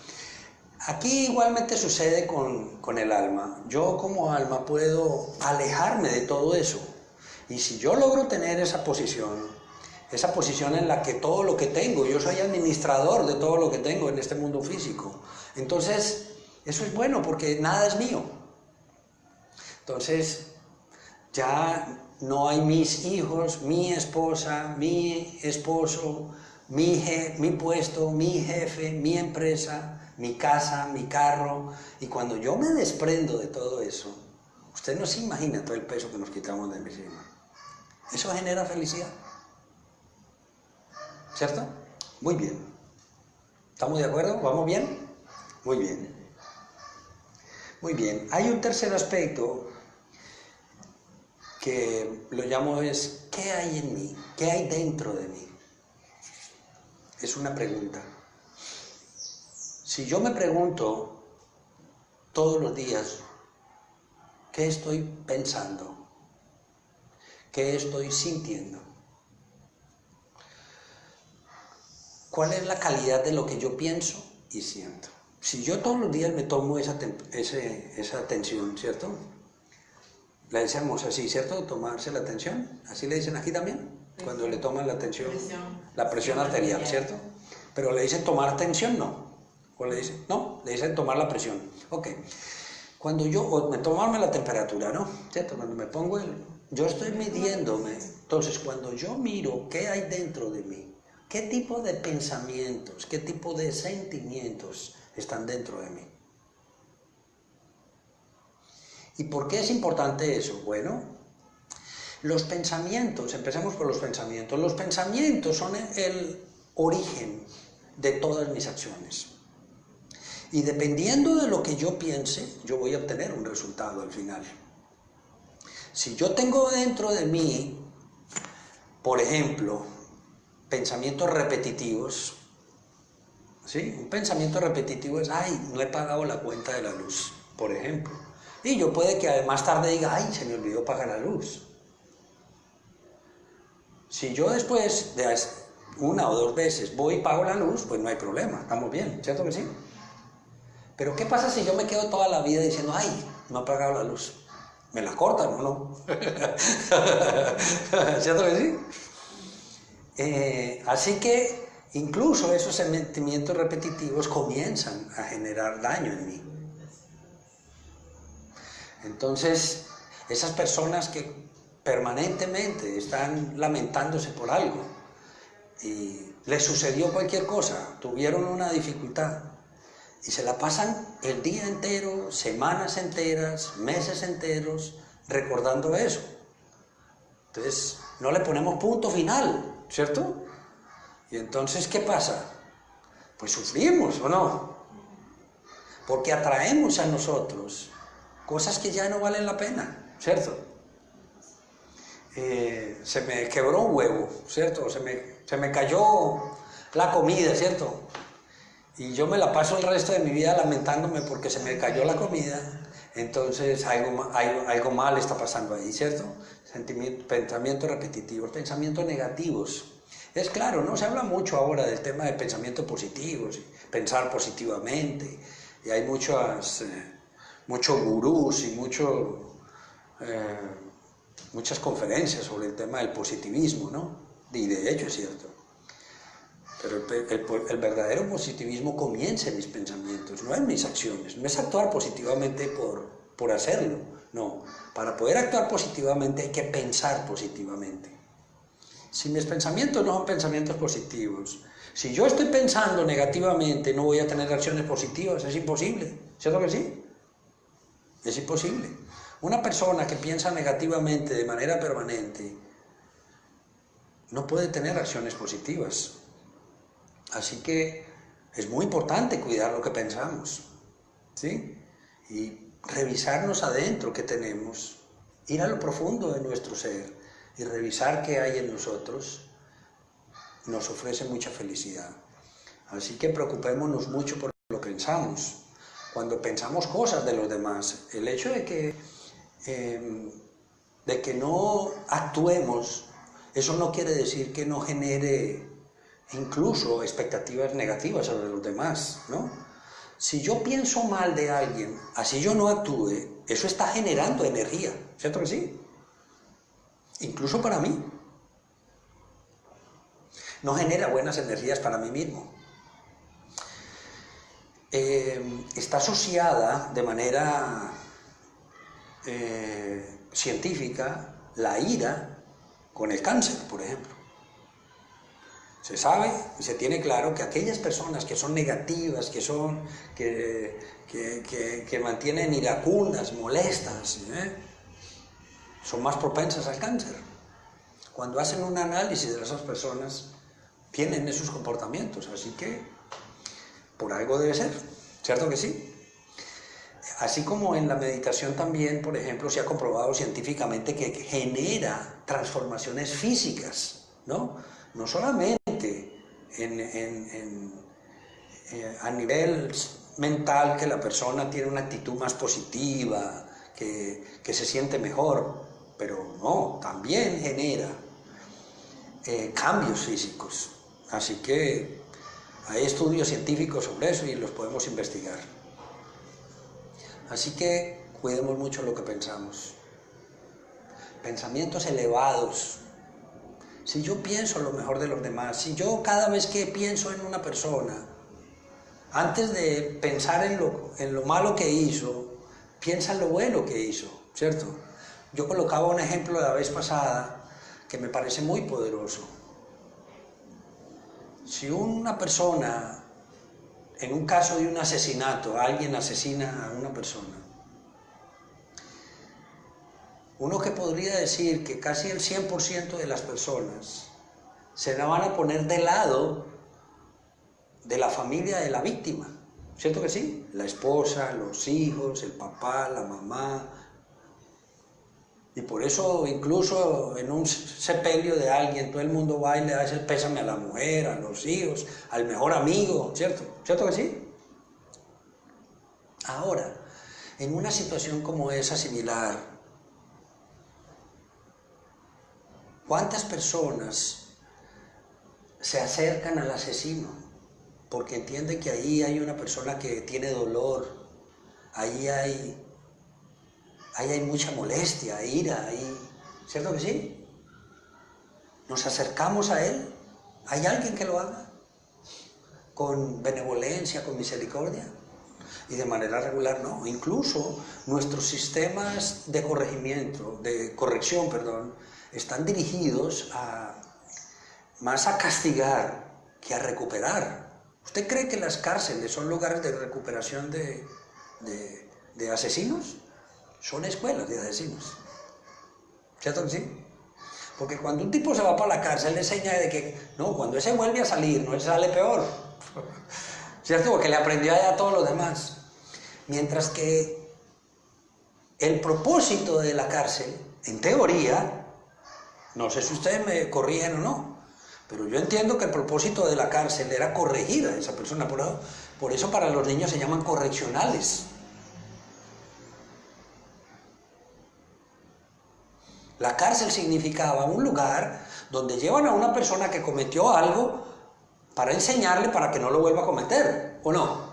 Aquí igualmente sucede con el alma. Yo como alma puedo alejarme de todo eso. Y si yo logro tener esa posición en la que todo lo que tengo, yo soy administrador de todo lo que tengo en este mundo físico, entonces eso es bueno porque nada es mío. Entonces ya no hay mis hijos, mi esposa, mi esposo, mi puesto, mi jefe, mi empresa, mi casa, mi carro. Y cuando yo me desprendo de todo eso, usted no se imagina todo el peso que nos quitamos de encima. Eso genera felicidad, ¿cierto? Muy bien. ¿Estamos de acuerdo? ¿Vamos bien? Muy bien. Muy bien. Hay un tercer aspecto que lo llamo es, ¿qué hay en mí? ¿Qué hay dentro de mí? Es una pregunta. Si yo me pregunto todos los días, ¿qué estoy pensando? ¿Qué estoy sintiendo? ¿Cuál es la calidad de lo que yo pienso y siento? Si yo todos los días me tomo esa atención, ¿cierto? La decimos así, ¿cierto? Tomarse la atención. ¿Así le dicen aquí también? Cuando le toman la atención. La presión arterial, ¿cierto? Pero le dicen tomar atención, ¿no? O le dicen, no, le dicen tomar la presión. Ok. Cuando me tomarme la temperatura, ¿no? ¿Cierto? Cuando me pongo yo estoy midiéndome. Entonces, cuando yo miro qué hay dentro de mí, qué tipo de pensamientos, qué tipo de sentimientos están dentro de mí. ¿Y por qué es importante eso? Bueno, los pensamientos, empecemos por los pensamientos. Los pensamientos son el origen de todas mis acciones. Y dependiendo de lo que yo piense, yo voy a obtener un resultado al final. Si yo tengo dentro de mí, por ejemplo, pensamientos repetitivos, ¿sí? Un pensamiento repetitivo es, ay, no he pagado la cuenta de la luz, por ejemplo. Y yo puede que más tarde diga, ay, se me olvidó pagar la luz. Si yo después de una o dos veces voy y pago la luz, pues no hay problema, estamos bien, ¿cierto que sí? Pero ¿qué pasa si yo me quedo toda la vida diciendo, ay, no he pagado la luz? Me la cortan, ¿o no? ¿Cierto que sí? Así que incluso esos sentimientos repetitivos comienzan a generar daño en mí. Entonces, esas personas que permanentemente están lamentándose por algo y les sucedió cualquier cosa, tuvieron una dificultad y se la pasan el día entero, semanas enteras, meses enteros recordando eso. Entonces, no le ponemos punto final, ¿cierto? Y entonces, ¿qué pasa? Pues sufrimos, ¿o no? Porque atraemos a nosotros cosas que ya no valen la pena, ¿cierto? Se me quebró un huevo, ¿cierto? Se me cayó la comida, ¿cierto? Y yo me la paso el resto de mi vida lamentándome porque se me cayó la comida, entonces algo mal está pasando ahí, ¿cierto? Pensamientos repetitivos, pensamientos negativos. Es claro, no se habla mucho ahora del tema de pensamientos positivos, pensar positivamente, y hay muchos gurús y muchas conferencias sobre el tema del positivismo, ¿no? Y de hecho es cierto. Pero el verdadero positivismo comienza en mis pensamientos, no en mis acciones. No es actuar positivamente por hacerlo, no. Para poder actuar positivamente hay que pensar positivamente. Si mis pensamientos no son pensamientos positivos, si yo estoy pensando negativamente, no voy a tener acciones positivas, es imposible, ¿cierto que sí? Es imposible. Una persona que piensa negativamente de manera permanente no puede tener acciones positivas. Así que es muy importante cuidar lo que pensamos, ¿sí? Y revisarnos adentro qué tenemos, ir a lo profundo de nuestro ser y revisar qué hay en nosotros, nos ofrece mucha felicidad. Así que preocupémonos mucho por lo que pensamos. Cuando pensamos cosas de los demás, el hecho de que no actuemos, eso no quiere decir que no genere incluso expectativas negativas sobre los demás, ¿no? Si yo pienso mal de alguien, así yo no actúe, eso está generando energía, ¿cierto que sí? Incluso para mí. No genera buenas energías para mí mismo. Está asociada de manera científica la ira con el cáncer, por ejemplo. Se sabe y se tiene claro que aquellas personas que son negativas, que mantienen iracundas, molestas, son más propensas al cáncer. Cuando hacen un análisis de esas personas, tienen esos comportamientos, así que por algo debe ser, ¿cierto que sí? Así como en la meditación también, por ejemplo, se ha comprobado científicamente que genera transformaciones físicas, ¿no? No solamente a nivel mental, que la persona tiene una actitud más positiva, que se siente mejor, pero no, también genera cambios físicos. Así que hay estudios científicos sobre eso y los podemos investigar. Así que cuidemos mucho lo que pensamos. Pensamientos elevados. Si yo pienso lo mejor de los demás, si yo cada vez que pienso en una persona, antes de pensar en lo malo que hizo, piensa en lo bueno que hizo, ¿cierto? Yo colocaba un ejemplo la vez pasada que me parece muy poderoso. Si una persona, en un caso de un asesinato, alguien asesina a una persona, uno que podría decir que casi el 100% de las personas se la van a poner de lado de la familia de la víctima, ¿cierto que sí? La esposa, los hijos, el papá, la mamá. Y por eso incluso en un sepelio de alguien todo el mundo va y le da ese pésame a la mujer, a los hijos, al mejor amigo, ¿cierto? ¿Cierto que sí? Ahora, en una situación como esa similar, ¿cuántas personas se acercan al asesino? Porque entienden que ahí hay una persona que tiene dolor, ahí hay mucha molestia, ira, ¿cierto que sí? Nos acercamos a él, ¿hay alguien que lo haga? Con benevolencia, con misericordia, y de manera regular no. Incluso nuestros sistemas de corrección, están dirigidos más a castigar que a recuperar. ¿Usted cree que las cárceles son lugares de recuperación de asesinos? Son escuelas de asesinos, ¿cierto que sí? Porque cuando un tipo se va para la cárcel, le enseña de que, no, cuando ese vuelve a salir, no, él sale peor, ¿cierto? Porque le aprendió allá a todos los demás. Mientras que el propósito de la cárcel, en teoría, no sé si ustedes me corrigen o no, pero yo entiendo que el propósito de la cárcel era corregir a esa persona. Por eso para los niños se llaman correccionales. La cárcel significaba un lugar donde llevan a una persona que cometió algo para enseñarle para que no lo vuelva a cometer, ¿o no?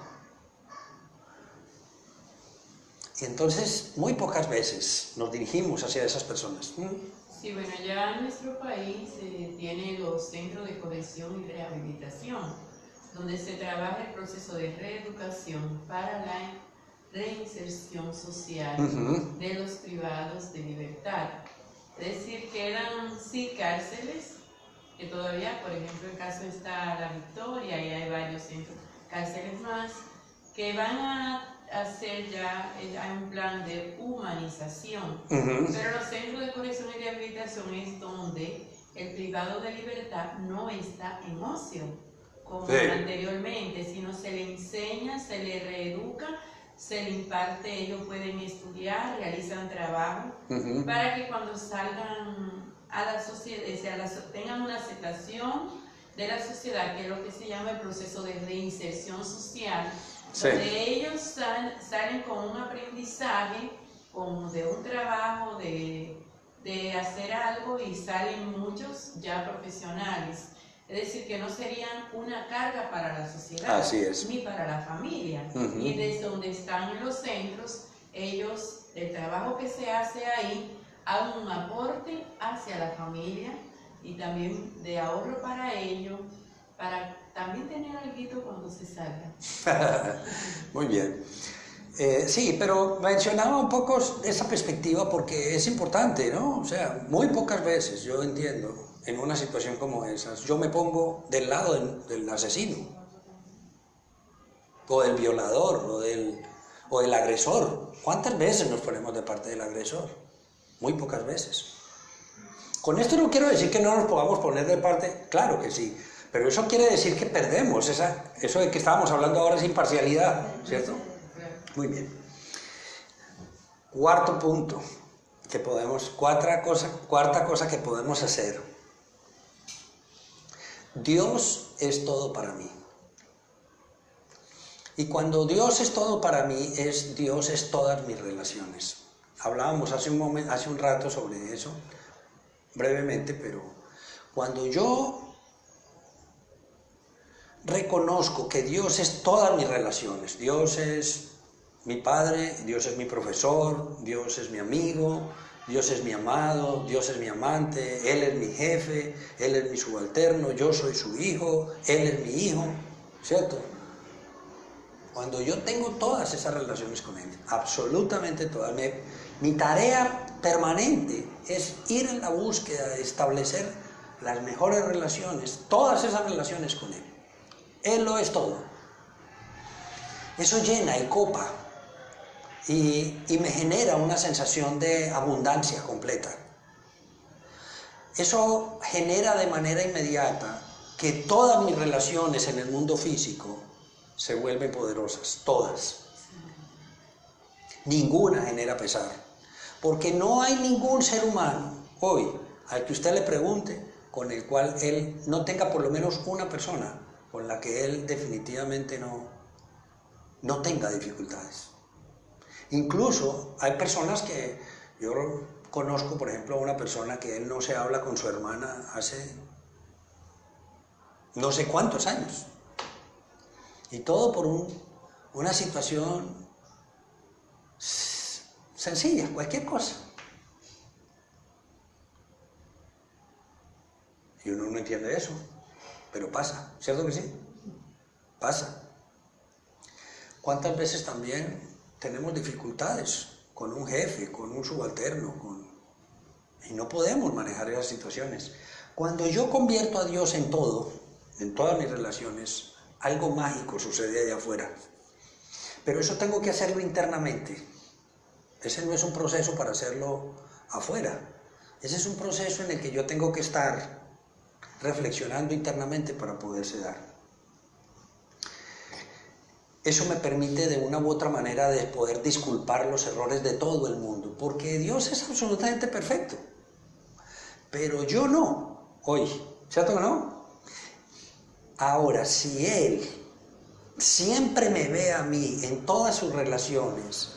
Y entonces, muy pocas veces nos dirigimos hacia esas personas. Sí, bueno, ya en nuestro país tiene los centros de corrección y rehabilitación, donde se trabaja el proceso de reeducación para la reinserción social de los privados de libertad. Es decir, que eran sí cárceles, que todavía, por ejemplo, en caso está La Victoria y hay varios centros, cárceles más, que van a hacer ya hay un plan de humanización, pero los centros de corrección y rehabilitación es donde el privado de libertad no está en ocio, como anteriormente, sino se le enseña, se le reeduca, se le imparte, ellos pueden estudiar, realizan trabajo, para que cuando salgan a la sociedad, tengan una aceptación de la sociedad, que es lo que se llama el proceso de reinserción social, donde ellos salen con un aprendizaje, como de un trabajo, de hacer algo, y salen muchos ya profesionales. Es decir, que no serían una carga para la sociedad, ni para la familia. Y desde donde están en los centros, ellos, el trabajo que se hace ahí, hagan un aporte hacia la familia y también de ahorro para ellos, para también tener algo cuando se salga. Muy bien. Sí, pero mencionaba un poco esa perspectiva porque es importante, ¿no? O sea, muy pocas veces yo entiendo, en una situación como esa, yo me pongo del lado del asesino, o del violador, o del agresor. ¿Cuántas veces nos ponemos de parte del agresor? Muy pocas veces. Con esto no quiero decir que no nos podamos poner de parte, claro que sí, pero eso quiere decir que perdemos eso de que estábamos hablando ahora es imparcialidad, ¿cierto? Muy bien. Cuarto punto que cuarta cosa que podemos hacer. Dios es todo para mí. Y cuando Dios es todo para mí, Dios es todas mis relaciones. Hablábamos hace un rato sobre eso, brevemente, pero cuando yo reconozco que Dios es todas mis relaciones, Dios es mi padre, Dios es mi profesor, Dios es mi amigo, Dios es mi amado, Dios es mi amante, Él es mi jefe, Él es mi subalterno, yo soy su hijo, Él es mi hijo, ¿cierto? Cuando yo tengo todas esas relaciones con Él, absolutamente todas, mi tarea permanente es ir en la búsqueda de establecer las mejores relaciones, todas esas relaciones con Él. Él lo es todo. Eso llena y copa y me genera una sensación de abundancia completa. Eso genera de manera inmediata que todas mis relaciones en el mundo físico se vuelven poderosas, todas. Ninguna genera pesar, porque no hay ningún ser humano hoy al que usted le pregunte con el cual él no tenga por lo menos una persona con la que él definitivamente no tenga dificultades. Incluso hay personas que yo conozco, por ejemplo, a una persona que él no se habla con su hermana hace no sé cuántos años. Y todo por una situación sencilla, cualquier cosa. Y uno no entiende eso, pero pasa, ¿cierto que sí? Pasa. ¿Cuántas veces también tenemos dificultades con un jefe, con un subalterno, y no podemos manejar esas situaciones? Cuando yo convierto a Dios en todo, en todas mis relaciones, algo mágico sucede allá afuera. Pero eso tengo que hacerlo internamente. Ese no es un proceso para hacerlo afuera. Ese es un proceso en el que yo tengo que estar reflexionando internamente para poderse dar. Eso me permite de una u otra manera de poder disculpar los errores de todo el mundo, porque Dios es absolutamente perfecto, pero yo no, hoy, ¿cierto que no? Ahora, si Él siempre me ve a mí en todas sus relaciones,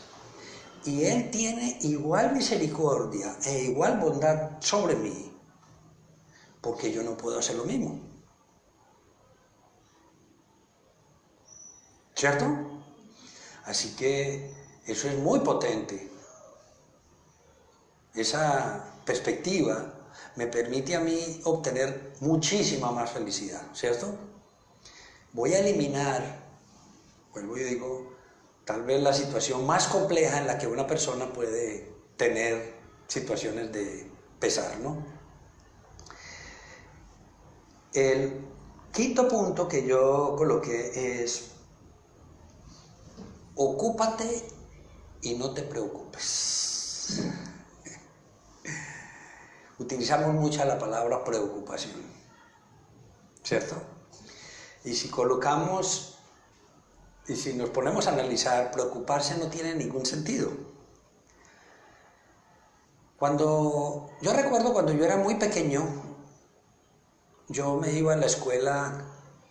y Él tiene igual misericordia e igual bondad sobre mí, porque yo no puedo hacer lo mismo. ¿Cierto? Así que eso es muy potente. Esa perspectiva me permite a mí obtener muchísima más felicidad, ¿cierto? Voy a eliminar, vuelvo y digo, tal vez la situación más compleja en la que una persona puede tener situaciones de pesar, ¿no? El quinto punto que yo coloqué es: ocúpate y no te preocupes. Utilizamos mucho la palabra preocupación, ¿cierto? Y si nos ponemos a analizar, preocuparse no tiene ningún sentido. Yo recuerdo cuando yo era muy pequeño, yo me iba a la escuela,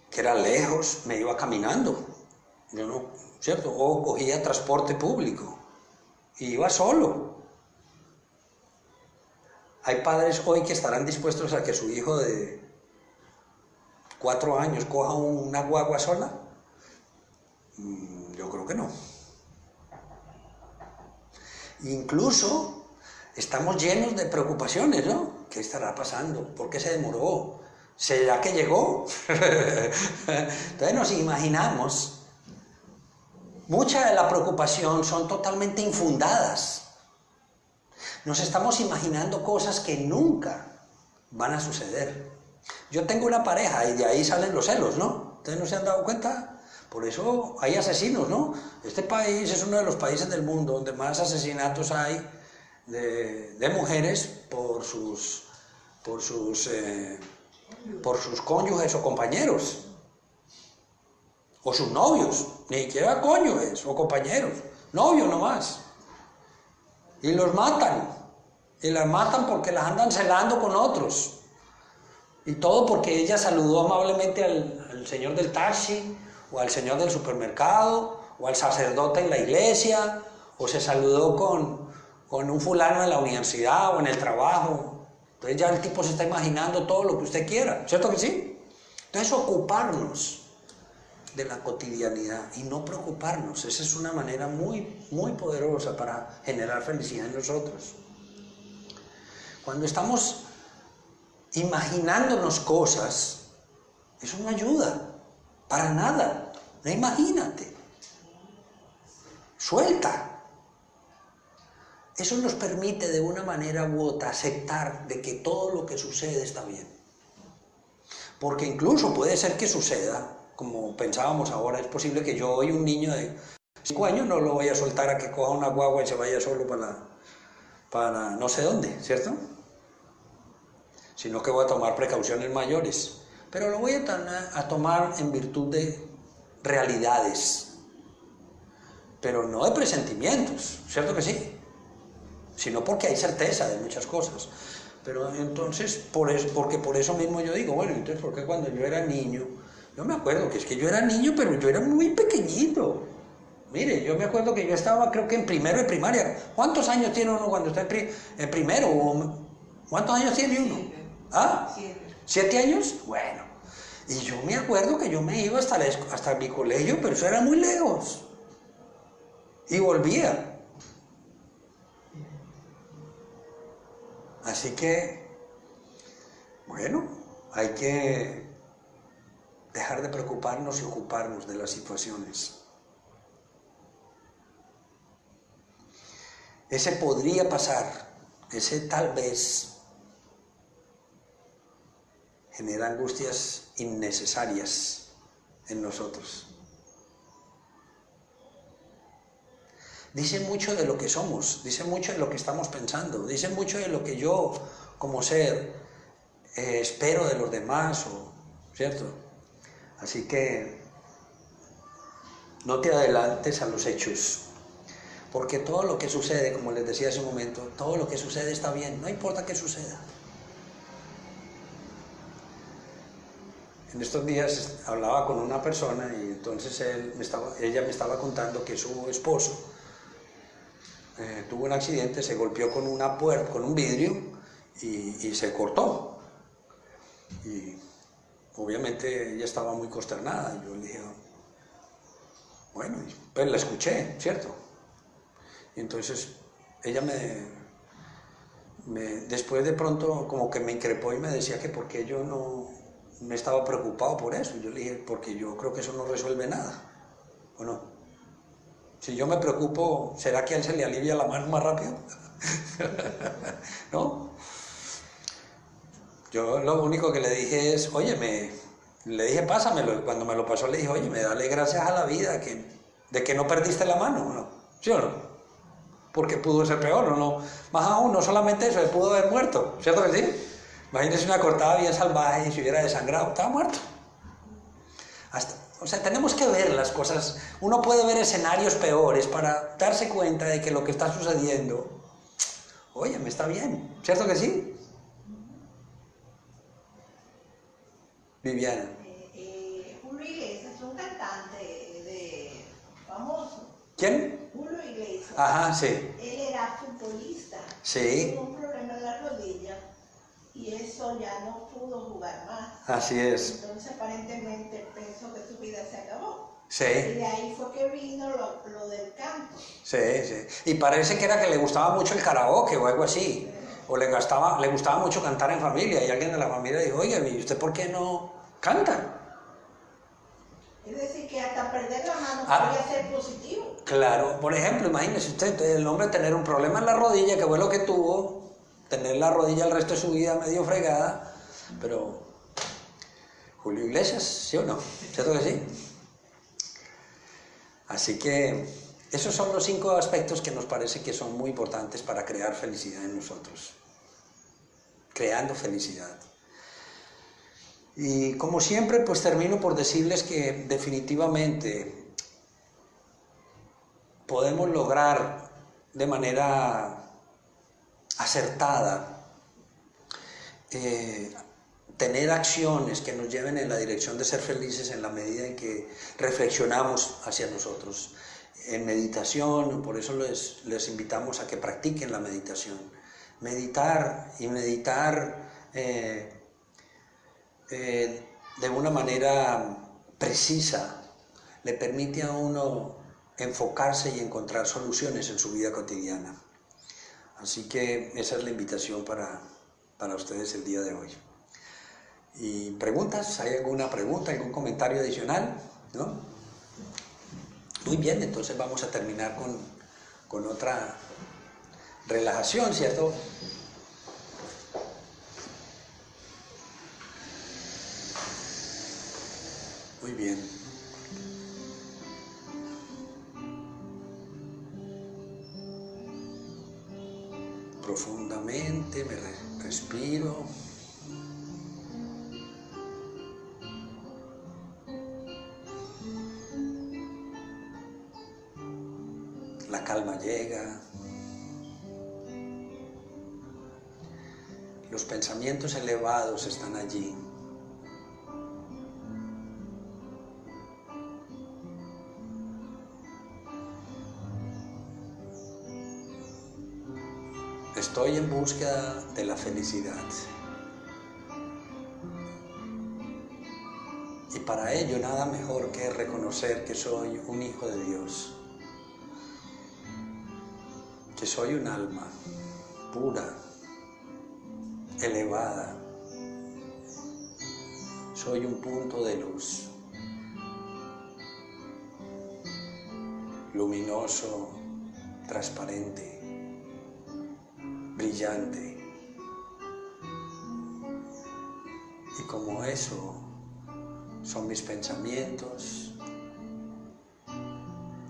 que era lejos, me iba caminando, yo no, ¿cierto? O cogía transporte público, y iba solo. Hay padres hoy que estarán dispuestos a que su hijo de 4 años coja una guagua sola. Yo creo que no. Incluso estamos llenos de preocupaciones, ¿no? ¿Qué estará pasando? ¿Por qué se demoró? ¿Será que llegó? Entonces nos imaginamos. Mucha de la preocupación son totalmente infundadas. Nos estamos imaginando cosas que nunca van a suceder. Yo tengo una pareja y de ahí salen los celos, ¿no? ¿Ustedes no se han dado cuenta? Por eso hay asesinos, ¿no? Este país es uno de los países del mundo donde más asesinatos hay de mujeres por sus cónyuges o compañeros. O sus novios, ni siquiera cónyuges o compañeros, novios nomás. Y los matan, y las matan porque las andan celando con otros. Y todo porque ella saludó amablemente al señor del taxi, o al señor del supermercado, o al sacerdote en la iglesia, o se saludó con un fulano en la universidad o en el trabajo. Entonces ya el tipo se está imaginando todo lo que usted quiera, ¿cierto que sí? Entonces ocuparnos de la cotidianidad y no preocuparnos, esa es una manera muy, muy poderosa para generar felicidad en nosotros. Cuando estamos imaginándonos cosas, eso no ayuda, para nada, no, imagínate, suelta. Eso nos permite de una manera u otra aceptar de que todo lo que sucede está bien. Porque incluso puede ser que suceda, como pensábamos ahora, es posible que yo hoy un niño de 5 años no lo voy a soltar a que coja una guagua y se vaya solo para no sé dónde, ¿cierto? Sino que voy a tomar precauciones mayores. Pero lo voy a tomar en virtud de realidades, pero no de presentimientos, ¿cierto que sí? Sino porque hay certeza de muchas cosas. Pero entonces, porque por eso mismo yo digo, bueno, entonces, ¿por qué cuando yo era niño? Yo me acuerdo que es que yo era niño, pero yo era muy pequeñito. Mire, yo me acuerdo que yo estaba, creo que en primero de primaria. ¿Cuántos años tiene uno cuando está en primero? ¿Cuántos años tiene uno? ¿Ah? 7 años. Bueno, y yo me acuerdo que yo me iba hasta mi colegio, pero eso era muy lejos. Y volvía. Así que, bueno, hay que dejar de preocuparnos y ocuparnos de las situaciones. Ese podría pasar, ese tal vez genera angustias innecesarias en nosotros. Dice mucho de lo que somos, dice mucho de lo que estamos pensando, dice mucho de lo que yo como ser espero de los demás, ¿cierto? Así que no te adelantes a los hechos. Porque todo lo que sucede, como les decía hace un momento, todo lo que sucede está bien, no importa qué suceda. En estos días hablaba con una persona y entonces ella me estaba contando que su esposo tuvo un accidente, se golpeó con una puerta, con un vidrio y se cortó. Y obviamente ella estaba muy consternada y yo le dije, bueno, pues la escuché, ¿cierto? Y entonces ella después de pronto como que me increpó y me decía que por qué yo no me estaba preocupado por eso. Y yo le dije, porque yo creo que eso no resuelve nada, ¿o no? Si yo me preocupo, ¿será que a él se le alivia la mano más rápido? ¿No? Yo lo único que le dije es, oye, le dije, pásamelo. Y cuando me lo pasó le dije, oye, dale gracias a la vida de que no perdiste la mano, ¿no? ¿Sí o no? Porque pudo ser peor, ¿no? Más aún, no solamente eso, él pudo haber muerto, ¿cierto que sí? Imagínense una cortada bien salvaje y se hubiera desangrado, estaba muerto. O sea, tenemos que ver las cosas, uno puede ver escenarios peores para darse cuenta de que lo que está sucediendo, oye, me está bien, ¿cierto que sí? Viviana. Julio Iglesias es un cantante famoso. ¿Quién? Julio Iglesias. Ajá, sí. Él era futbolista. Sí. Tuvo un problema en la rodilla y eso ya no pudo jugar más. Así es. Entonces aparentemente pensó que su vida se acabó. Sí. Y de ahí fue que vino lo del canto. Sí, sí. Y parece que era que le gustaba mucho el karaoke o algo así. O le gustaba mucho cantar en familia. Y alguien de la familia dijo, oye, ¿y usted por qué no canta? Es decir, que hasta perder la mano podría ser positivo. Claro. Por ejemplo, imagínese usted, el hombre tener un problema en la rodilla, que fue lo que tuvo, tener la rodilla el resto de su vida medio fregada, pero Julio Iglesias, ¿sí o no? ¿Cierto que sí? Así que esos son los 5 aspectos que nos parece que son muy importantes para crear felicidad en nosotros. Creando felicidad. Y como siempre, pues termino por decirles que definitivamente podemos lograr de manera acertada tener acciones que nos lleven en la dirección de ser felices en la medida en que reflexionamos hacia nosotros. En meditación, por eso les invitamos a que practiquen la meditación. Meditar y meditar de una manera precisa le permite a uno enfocarse y encontrar soluciones en su vida cotidiana. Así que esa es la invitación para ustedes el día de hoy. ¿Y preguntas? ¿Hay alguna pregunta, algún comentario adicional? ¿No? Muy bien, entonces vamos a terminar con otra relajación, ¿cierto? Muy bien. Profundamente me respiro. La calma llega. Los pensamientos elevados están allí. Estoy en búsqueda de la felicidad. Y para ello nada mejor que reconocer que soy un hijo de Dios, que soy un alma pura, elevada, soy un punto de luz, luminoso, transparente, brillante. Y como eso son mis pensamientos,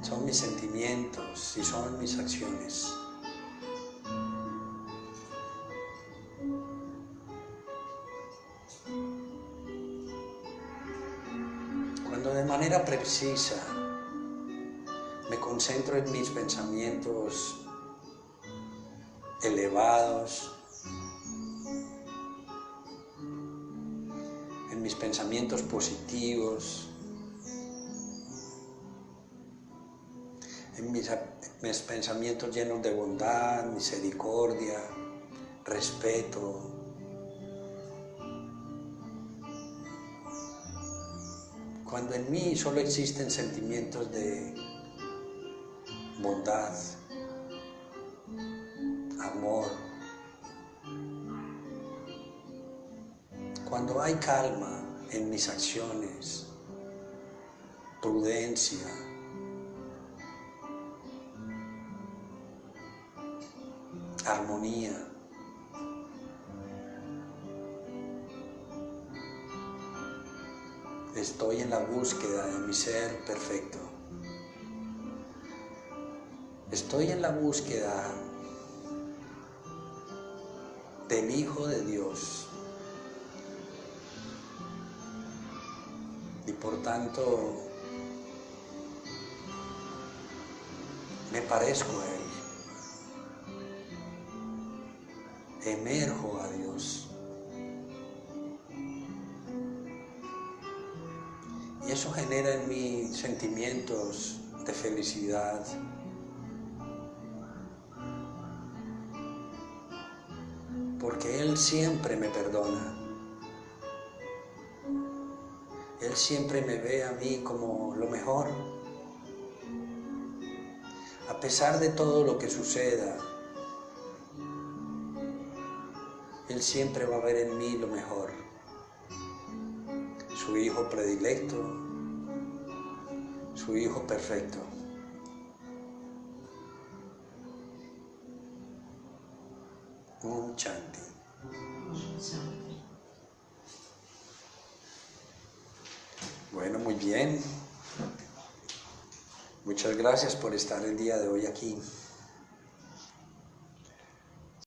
son mis sentimientos y son mis acciones. Cuando de manera precisa me concentro en mis pensamientos elevados, en mis pensamientos positivos, en mis pensamientos llenos de bondad, misericordia, respeto. Cuando en mí solo existen sentimientos de bondad, amor, cuando hay calma en mis acciones, prudencia, armonía, estoy en la búsqueda de mi ser perfecto. Estoy en la búsqueda del Hijo de Dios y por tanto me parezco a Él, emerjo a Dios. Y eso genera en mí sentimientos de felicidad, porque Él siempre me perdona. Él siempre me ve a mí como lo mejor. A pesar de todo lo que suceda, Él siempre va a ver en mí lo mejor. Su hijo predilecto, su hijo perfecto. Un Shanti. Bueno, muy bien. Muchas gracias por estar el día de hoy aquí.